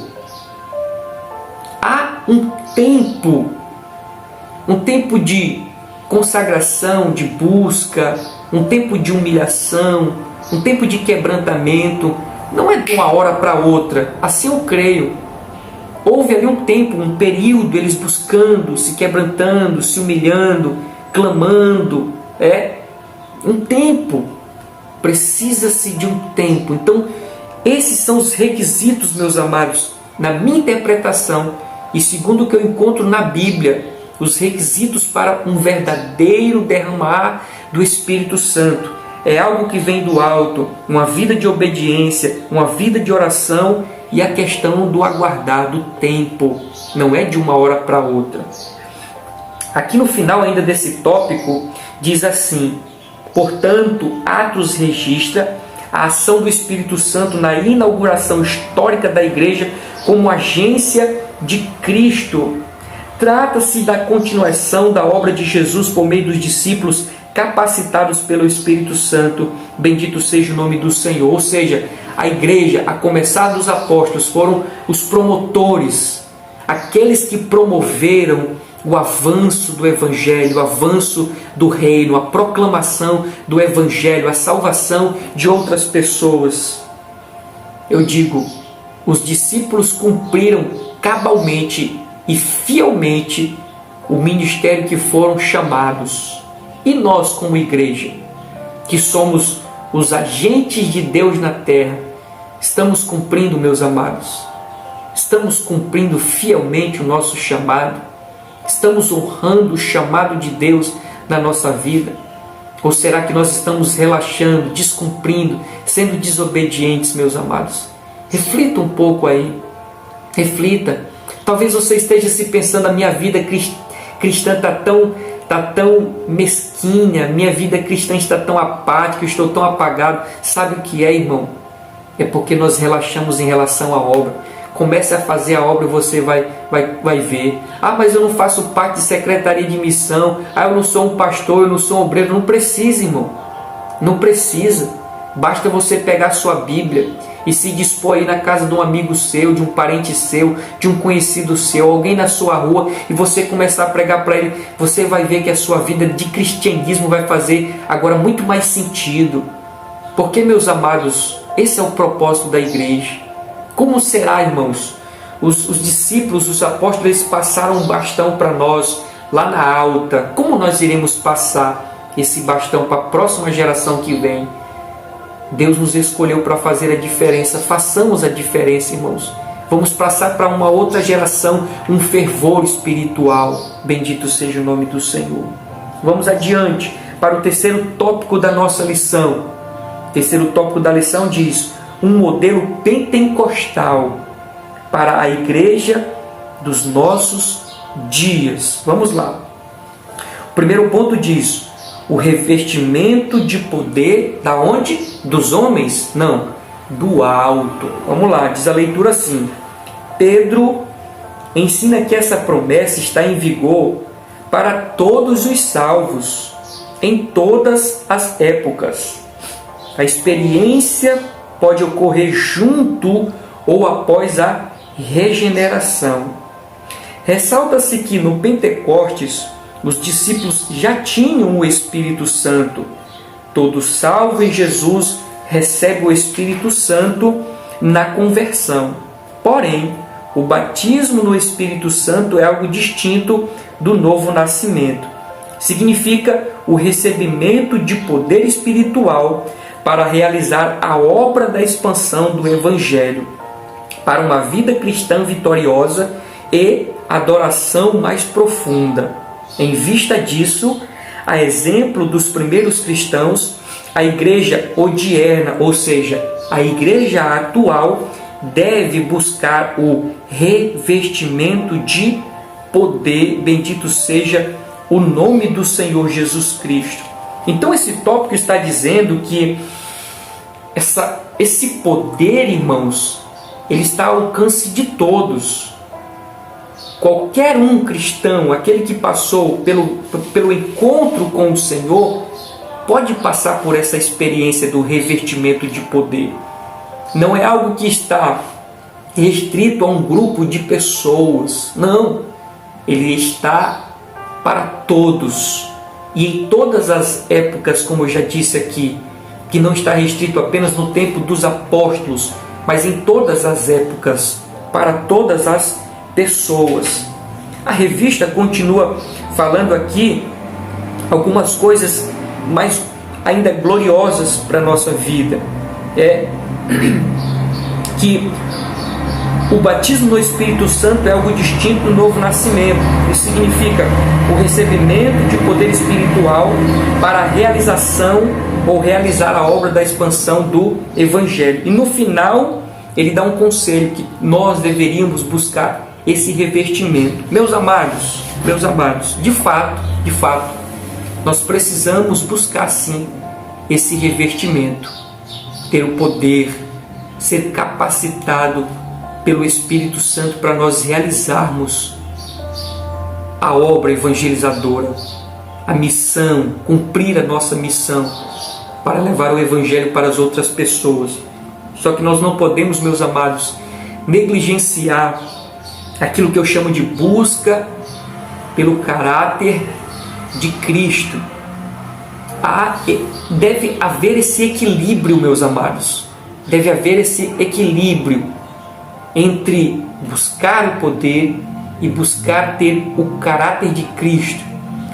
Há um tempo de consagração, de busca, um tempo de humilhação, um tempo de quebrantamento. Não é de uma hora para outra, assim eu creio. Houve ali um tempo, um período, eles buscando, se quebrantando, se humilhando, clamando. Um tempo. Precisa-se de um tempo. Então, esses são os requisitos, meus amados, na minha interpretação e segundo o que eu encontro na Bíblia, os requisitos para um verdadeiro derramar do Espírito Santo. É algo que vem do alto, uma vida de obediência, uma vida de oração e a questão do aguardar, do tempo. Não é de uma hora para outra. Aqui no final ainda desse tópico, diz assim: portanto, Atos registra a ação do Espírito Santo na inauguração histórica da igreja como agência de Cristo. Trata-se da continuação da obra de Jesus por meio dos discípulos capacitados pelo Espírito Santo. Bendito seja o nome do Senhor. Ou seja, a igreja, a começar dos apóstolos, foram os promotores, aqueles que promoveram o avanço do Evangelho, o avanço do reino, a proclamação do Evangelho, a salvação de outras pessoas. Eu digo, os discípulos cumpriram cabalmente e fielmente o ministério que foram chamados. E nós, como igreja, que somos os agentes de Deus na terra, estamos cumprindo, meus amados? Estamos cumprindo fielmente o nosso chamado? Estamos honrando o chamado de Deus na nossa vida? Ou será que nós estamos relaxando, descumprindo, sendo desobedientes, meus amados? Reflita um pouco aí. Reflita. Talvez você esteja se pensando: a minha vida cristã está tão mesquinha, minha vida cristã está tão apática, eu estou tão apagado. Sabe o que é, irmão? É porque nós relaxamos em relação à obra. Comece a fazer a obra e você vai ver. Ah, mas eu não faço parte de secretaria de missão. Ah, eu não sou um pastor, eu não sou um obreiro. Não precisa, irmão. Não precisa. Basta você pegar a sua Bíblia e se dispor aí na casa de um amigo seu, de um parente seu, de um conhecido seu, alguém na sua rua, e você começar a pregar para ele. Você vai ver que a sua vida de cristianismo vai fazer agora muito mais sentido. Porque, meus amados, esse é o propósito da igreja. Como será, irmãos? Os discípulos, os apóstolos, eles passaram um bastão para nós lá na alta. Como nós iremos passar esse bastão para a próxima geração que vem? Deus nos escolheu para fazer a diferença. Façamos a diferença, irmãos. Vamos passar para uma outra geração um fervor espiritual. Bendito seja o nome do Senhor. Vamos adiante para o terceiro tópico da nossa lição. O terceiro tópico da lição diz: um modelo pentecostal para a igreja dos nossos dias. Vamos lá. O primeiro ponto diz: o revestimento de poder da onde? Dos homens? Não, do alto. Vamos lá, diz a leitura assim: Pedro ensina que essa promessa está em vigor para todos os salvos, em todas as épocas. A experiência pode ocorrer junto ou após a regeneração. Ressalta-se que no Pentecostes, os discípulos já tinham o Espírito Santo. Todo salvo em Jesus recebe o Espírito Santo na conversão. Porém, o batismo no Espírito Santo é algo distinto do novo nascimento. Significa o recebimento de poder espiritual para realizar a obra da expansão do Evangelho, para uma vida cristã vitoriosa e adoração mais profunda. Em vista disso, a exemplo dos primeiros cristãos, a igreja odierna, ou seja, a igreja atual, deve buscar o revestimento de poder, bendito seja o nome do Senhor Jesus Cristo. Então esse tópico está dizendo que esse poder, irmãos, ele está ao alcance de todos. Qualquer um cristão, aquele que passou pelo encontro com o Senhor, pode passar por essa experiência do revestimento de poder. Não é algo que está restrito a um grupo de pessoas. Não. Ele está para todos. E em todas as épocas, como eu já disse aqui, que não está restrito apenas no tempo dos apóstolos, mas em todas as épocas, para todas as pessoas. A revista continua falando aqui algumas coisas mais ainda gloriosas para a nossa vida. É que o batismo no Espírito Santo é algo distinto do novo nascimento. Isso significa o recebimento de poder espiritual para a realização ou realizar a obra da expansão do Evangelho. E no final, ele dá um conselho que nós deveríamos buscar esse revestimento. Meus amados, de fato, nós precisamos buscar sim esse revestimento, ter o poder, ser capacitado pelo Espírito Santo para nós realizarmos a obra evangelizadora, a missão, cumprir a nossa missão para levar o Evangelho para as outras pessoas. Só que nós não podemos, meus amados, negligenciar aquilo que eu chamo de busca pelo caráter de Cristo. Deve haver esse equilíbrio, meus amados. Deve haver esse equilíbrio entre buscar o poder e buscar ter o caráter de Cristo.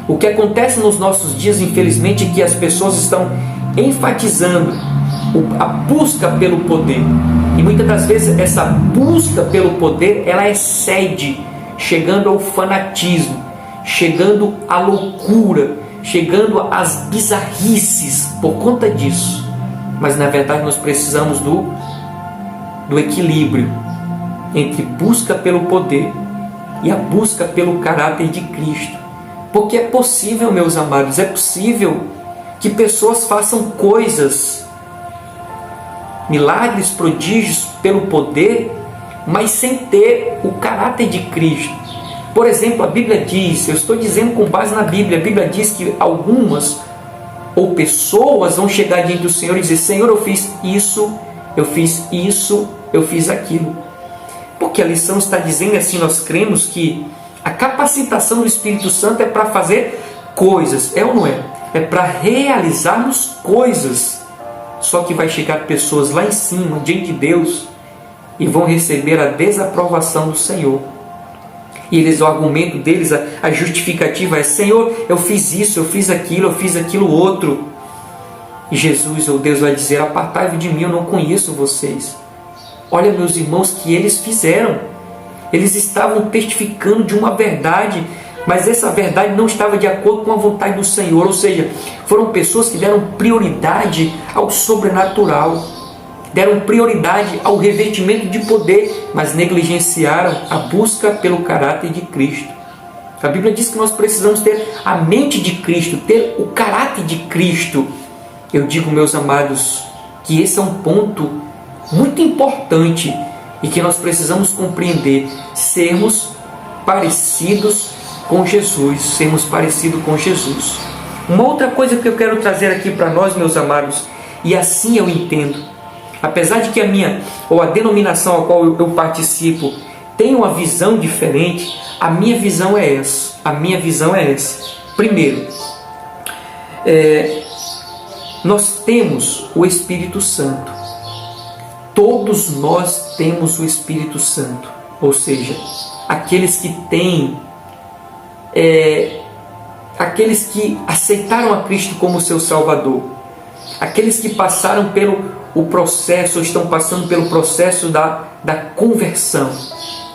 O que acontece nos nossos dias, infelizmente, é que as pessoas estão enfatizando a busca pelo poder. E muitas das vezes essa busca pelo poder, ela excede, chegando ao fanatismo, chegando à loucura, chegando às bizarrices por conta disso. Mas na verdade nós precisamos do equilíbrio entre busca pelo poder e a busca pelo caráter de Cristo. Porque é possível, meus amados, é possível que pessoas façam coisas, milagres, prodígios pelo poder, mas sem ter o caráter de Cristo. Por exemplo, a Bíblia diz, eu estou dizendo com base na Bíblia, a Bíblia diz que algumas ou pessoas vão chegar diante do Senhor e dizer: Senhor, eu fiz isso, eu fiz isso, eu fiz aquilo. Porque a lição está dizendo assim, nós cremos que a capacitação do Espírito Santo é para fazer coisas, é ou não é? É para realizarmos coisas. Só que vai chegar pessoas lá em cima, diante de Deus, e vão receber a desaprovação do Senhor. E o argumento deles, a justificativa é: Senhor, eu fiz isso, eu fiz aquilo outro. E Jesus, ou Deus, vai dizer: apartai-vos de mim, eu não conheço vocês. Olha, meus irmãos, que eles fizeram. Eles estavam testificando de uma verdade, mas essa verdade não estava de acordo com a vontade do Senhor. Ou seja, foram pessoas que deram prioridade ao sobrenatural, deram prioridade ao revestimento de poder, mas negligenciaram a busca pelo caráter de Cristo. A Bíblia diz que nós precisamos ter a mente de Cristo, ter o caráter de Cristo. Eu digo, meus amados, que esse é um ponto muito importante e que nós precisamos compreender, sermos parecidos com Jesus, sermos parecidos com Jesus. Uma outra coisa que eu quero trazer aqui para nós, meus amados, e assim eu entendo, apesar de que a denominação a qual eu participo tem uma visão diferente, a minha visão é essa. Primeiro, nós temos o Espírito Santo. Todos nós temos o Espírito Santo. Ou seja, aqueles que aceitaram a Cristo como seu Salvador, aqueles que passaram pelo processo, ou estão passando pelo processo da conversão,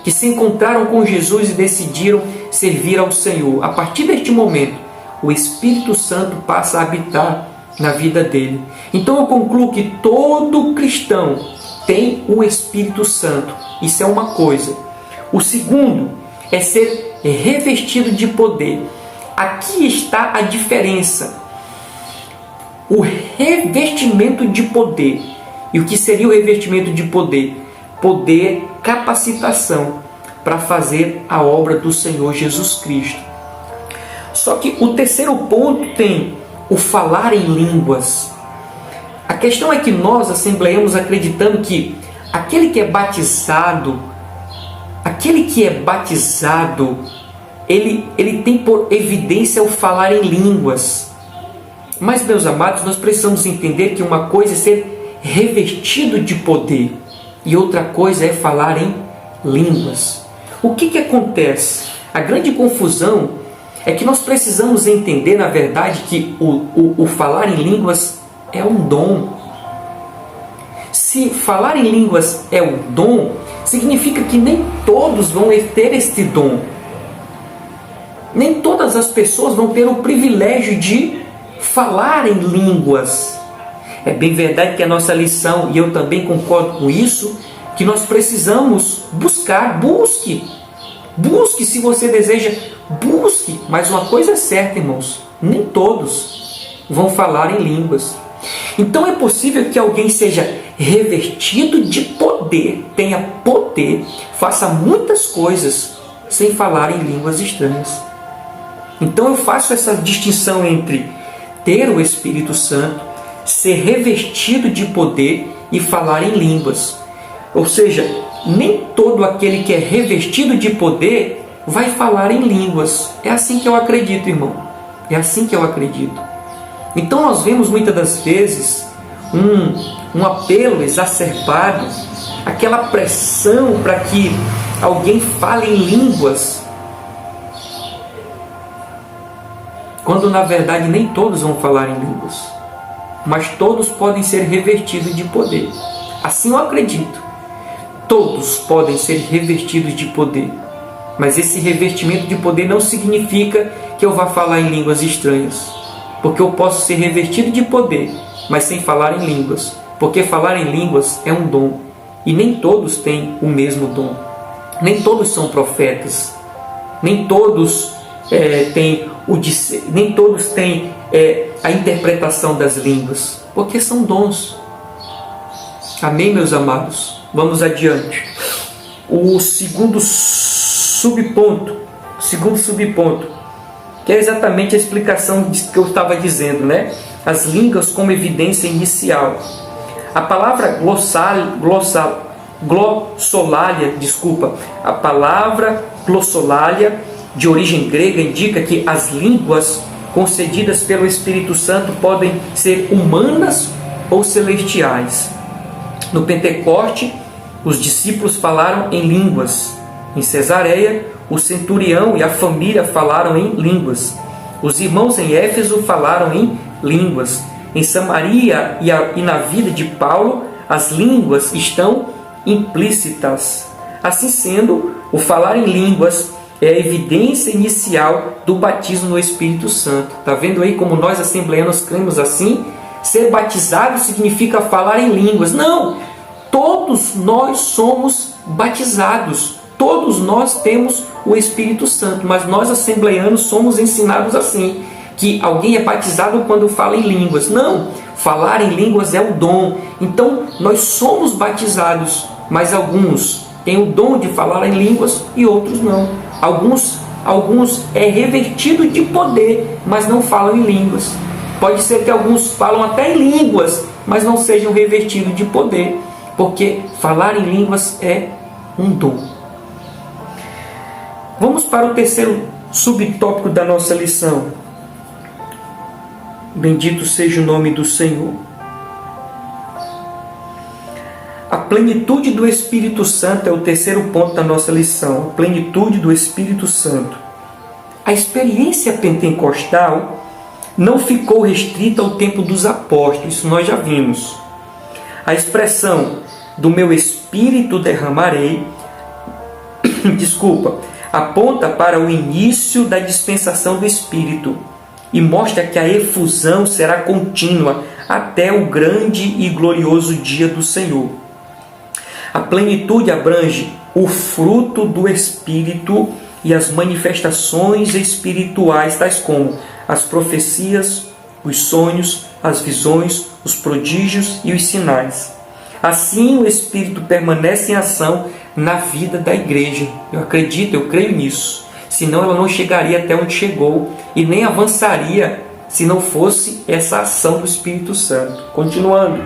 que se encontraram com Jesus e decidiram servir ao Senhor. A partir deste momento, o Espírito Santo passa a habitar na vida dele. Então eu concluo que todo cristão tem o Espírito Santo. Isso é uma coisa. O segundo é ser revestido de poder. Aqui está a diferença. O revestimento de poder. E o que seria o revestimento de poder? Poder, capacitação para fazer a obra do Senhor Jesus Cristo. Só que o terceiro ponto tem o falar em línguas. A questão é que nós assembleiamos acreditando que aquele que é batizado, ele tem por evidência o falar em línguas. Mas, meus amados, nós precisamos entender que uma coisa é ser revestido de poder e outra coisa é falar em línguas. O que acontece? A grande confusão é que nós precisamos entender, na verdade, que o falar em línguas é um dom. Se falar em línguas é um dom, significa que nem todos vão ter este dom. Nem todas as pessoas vão ter o privilégio de falar em línguas. É bem verdade que a nossa lição, e eu também concordo com isso, que nós precisamos buscar, busque se você deseja, busque. Mas uma coisa é certa, irmãos, nem todos vão falar em línguas. Então é possível que alguém seja revestido de poder, tenha poder, faça muitas coisas sem falar em línguas estranhas. Então eu faço essa distinção entre ter o Espírito Santo, ser revestido de poder e falar em línguas. Ou seja, nem todo aquele que é revestido de poder vai falar em línguas. É assim que eu acredito, irmão. É assim que eu acredito. Então nós vemos muitas das vezes um apelo exacerbado, aquela pressão para que alguém fale em línguas, quando na verdade nem todos vão falar em línguas, mas todos podem ser revestidos de poder. Assim eu acredito. Todos podem ser revestidos de poder, mas esse revestimento de poder não significa que eu vá falar em línguas estranhas, porque eu posso ser revestido de poder, mas sem falar em línguas, porque falar em línguas é um dom, e nem todos têm o mesmo dom. Nem todos são profetas, nem todos têm a interpretação das línguas, porque são dons. Amém, meus amados? Vamos adiante. O segundo subponto, que é exatamente a explicação que eu estava dizendo, né? As línguas como evidência inicial. A palavra glossolalia, de origem grega, indica que as línguas concedidas pelo Espírito Santo podem ser humanas ou celestiais. No Pentecoste, os discípulos falaram em línguas. Em Cesareia, o centurião e a família falaram em línguas. Os irmãos em Éfeso falaram em línguas. Em Samaria e na vida de Paulo, as línguas estão implícitas. Assim sendo, o falar em línguas é a evidência inicial do batismo no Espírito Santo. Está vendo aí como nós assembleanos cremos assim? Ser batizado significa falar em línguas. Não! Todos nós somos batizados. Todos nós temos o Espírito Santo. Mas nós assembleanos somos ensinados assim, que alguém é batizado quando fala em línguas. Não! Falar em línguas é um dom. Então, nós somos batizados, mas alguns têm o dom de falar em línguas e outros não. Alguns Alguns é revertido de poder, mas não falam em línguas. Pode ser que alguns falam até em línguas, mas não sejam revertidos de poder, porque falar em línguas é um dom. Vamos para o terceiro subtópico da nossa lição. Bendito seja o nome do Senhor. A plenitude do Espírito Santo é o terceiro ponto da nossa lição. A plenitude do Espírito Santo. A experiência pentecostal não ficou restrita ao tempo dos apóstolos, isso nós já vimos. A expressão do meu Espírito derramarei, aponta para o início da dispensação do Espírito e mostra que a efusão será contínua até o grande e glorioso dia do Senhor. A plenitude abrange o fruto do Espírito e as manifestações espirituais, tais como as profecias, os sonhos, as visões, os prodígios e os sinais. Assim, o Espírito permanece em ação na vida da igreja. Eu acredito, eu creio nisso. Senão ela não chegaria até onde chegou e nem avançaria se não fosse essa ação do Espírito Santo. Continuando.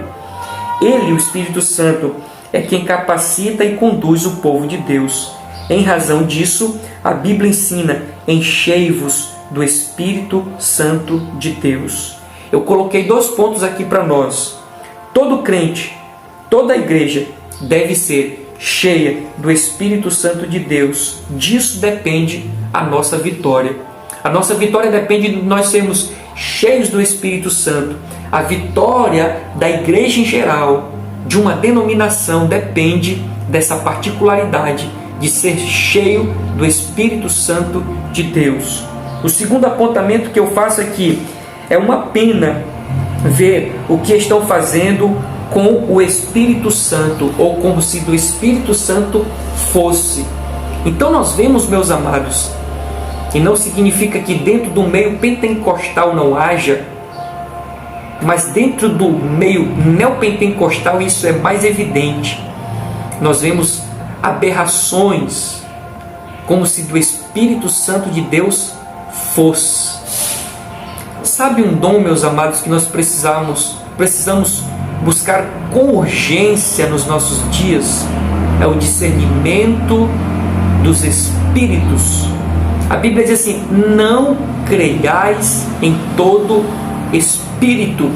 Ele, o Espírito Santo, é quem capacita e conduz o povo de Deus. Em razão disso, a Bíblia ensina: enchei-vos do Espírito Santo de Deus. Eu coloquei 2 pontos aqui para nós. Todo crente, toda igreja deve ser cheia do Espírito Santo de Deus. Disso depende a nossa vitória. A nossa vitória depende de nós sermos cheios do Espírito Santo. A vitória da igreja em geral, de uma denominação, depende dessa particularidade de ser cheio do Espírito Santo de Deus. O segundo apontamento que eu faço aqui é uma pena ver o que estão fazendo com o Espírito Santo, ou como se do Espírito Santo fosse. Então nós vemos, meus amados, e não significa que dentro do meio pentecostal não haja, mas dentro do meio neopentecostal isso é mais evidente. Nós vemos aberrações, como se do Espírito Santo de Deus fosse. Sabe um dom, meus amados, que nós precisamos buscar com urgência nos nossos dias? É o discernimento dos Espíritos. A Bíblia diz assim: não creiais em todo espírito.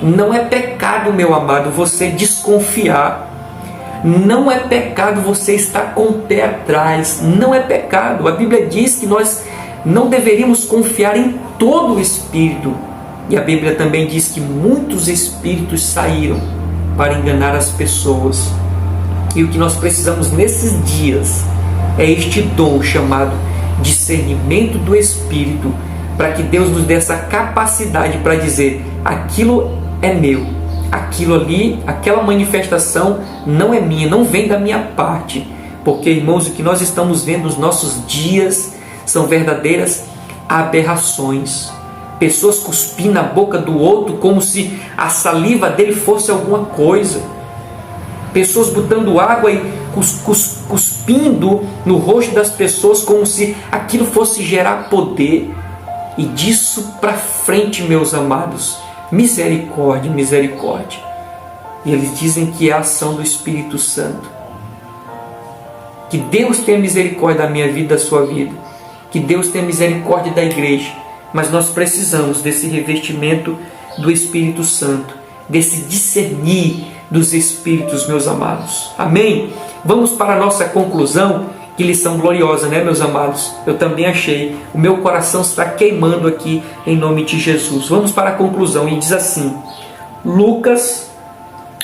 Não é pecado, meu amado, você desconfiar. Não é pecado você estar com o pé atrás. Não é pecado. A Bíblia diz que nós não deveríamos confiar em todo o espírito. E a Bíblia também diz que muitos espíritos saíram para enganar as pessoas. E o que nós precisamos nesses dias é este dom chamado discernimento do Espírito, para que Deus nos dê essa capacidade para dizer: aquilo é meu, aquilo ali, aquela manifestação não é minha, não vem da minha parte. Porque, irmãos, o que nós estamos vendo nos nossos dias são verdadeiras aberrações. Pessoas cuspindo na boca do outro como se a saliva dele fosse alguma coisa. Pessoas botando água e cuspindo no rosto das pessoas como se aquilo fosse gerar poder. E disso para frente, meus amados, misericórdia, misericórdia. E eles dizem que é a ação do Espírito Santo. Que Deus tenha misericórdia da minha vida, da sua vida. Que Deus tenha misericórdia da igreja. Mas nós precisamos desse revestimento do Espírito Santo, desse discernir dos Espíritos, meus amados. Amém? Vamos para a nossa conclusão. Que lição gloriosa, né, meus amados? Eu também achei. O meu coração está queimando aqui em nome de Jesus. Vamos para a conclusão. E diz assim: Lucas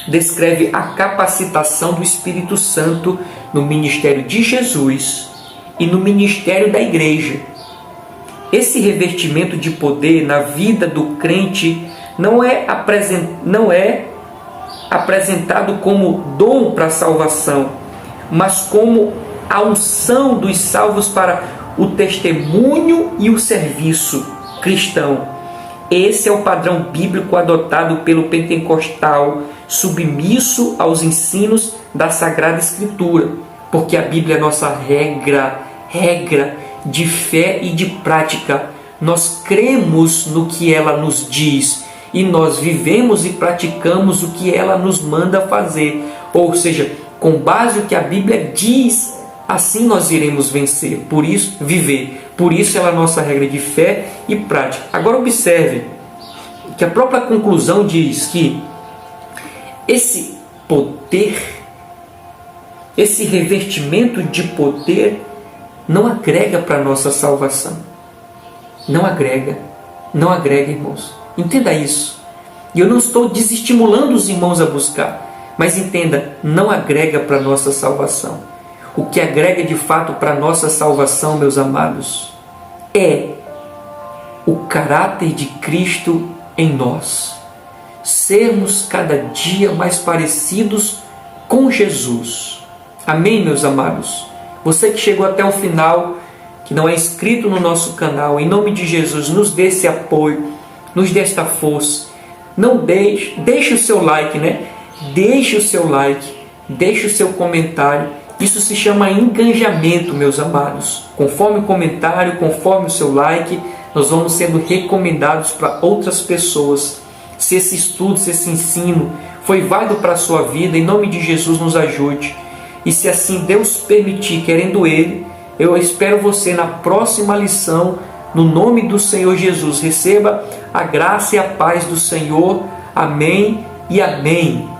descreve a capacitação do Espírito Santo no ministério de Jesus e no ministério da igreja. Esse revestimento de poder na vida do crente não é apresentado como dom para a salvação, mas como a unção dos salvos para o testemunho e o serviço cristão. Esse é o padrão bíblico adotado pelo pentecostal, submisso aos ensinos da Sagrada Escritura, porque a Bíblia é a nossa regra de fé e de prática. Nós cremos no que ela nos diz e nós vivemos e praticamos o que ela nos manda fazer. Ou seja, com base no que a Bíblia diz, assim nós iremos vencer, por isso viver. Por isso ela é a nossa regra de fé e prática. Agora observe que a própria conclusão diz que esse poder, esse revestimento de poder não agrega para a nossa salvação. Não agrega, irmãos. Entenda isso. E eu não estou desestimulando os irmãos a buscar, mas entenda, não agrega para a nossa salvação. O que agrega de fato para a nossa salvação, meus amados, é o caráter de Cristo em nós. Sermos cada dia mais parecidos com Jesus. Amém, meus amados? Você que chegou até o final, que não é inscrito no nosso canal, em nome de Jesus, nos dê esse apoio, nos dê esta força. Não deixe o seu like, né? Deixe o seu like, deixe o seu comentário. Isso se chama engajamento, meus amados. Conforme o comentário, conforme o seu like, nós vamos sendo recomendados para outras pessoas. Se esse estudo, se esse ensino foi válido para a sua vida, em nome de Jesus nos ajude. E se assim Deus permitir, querendo Ele, eu espero você na próxima lição, no nome do Senhor Jesus. Receba a graça e a paz do Senhor. Amém e amém.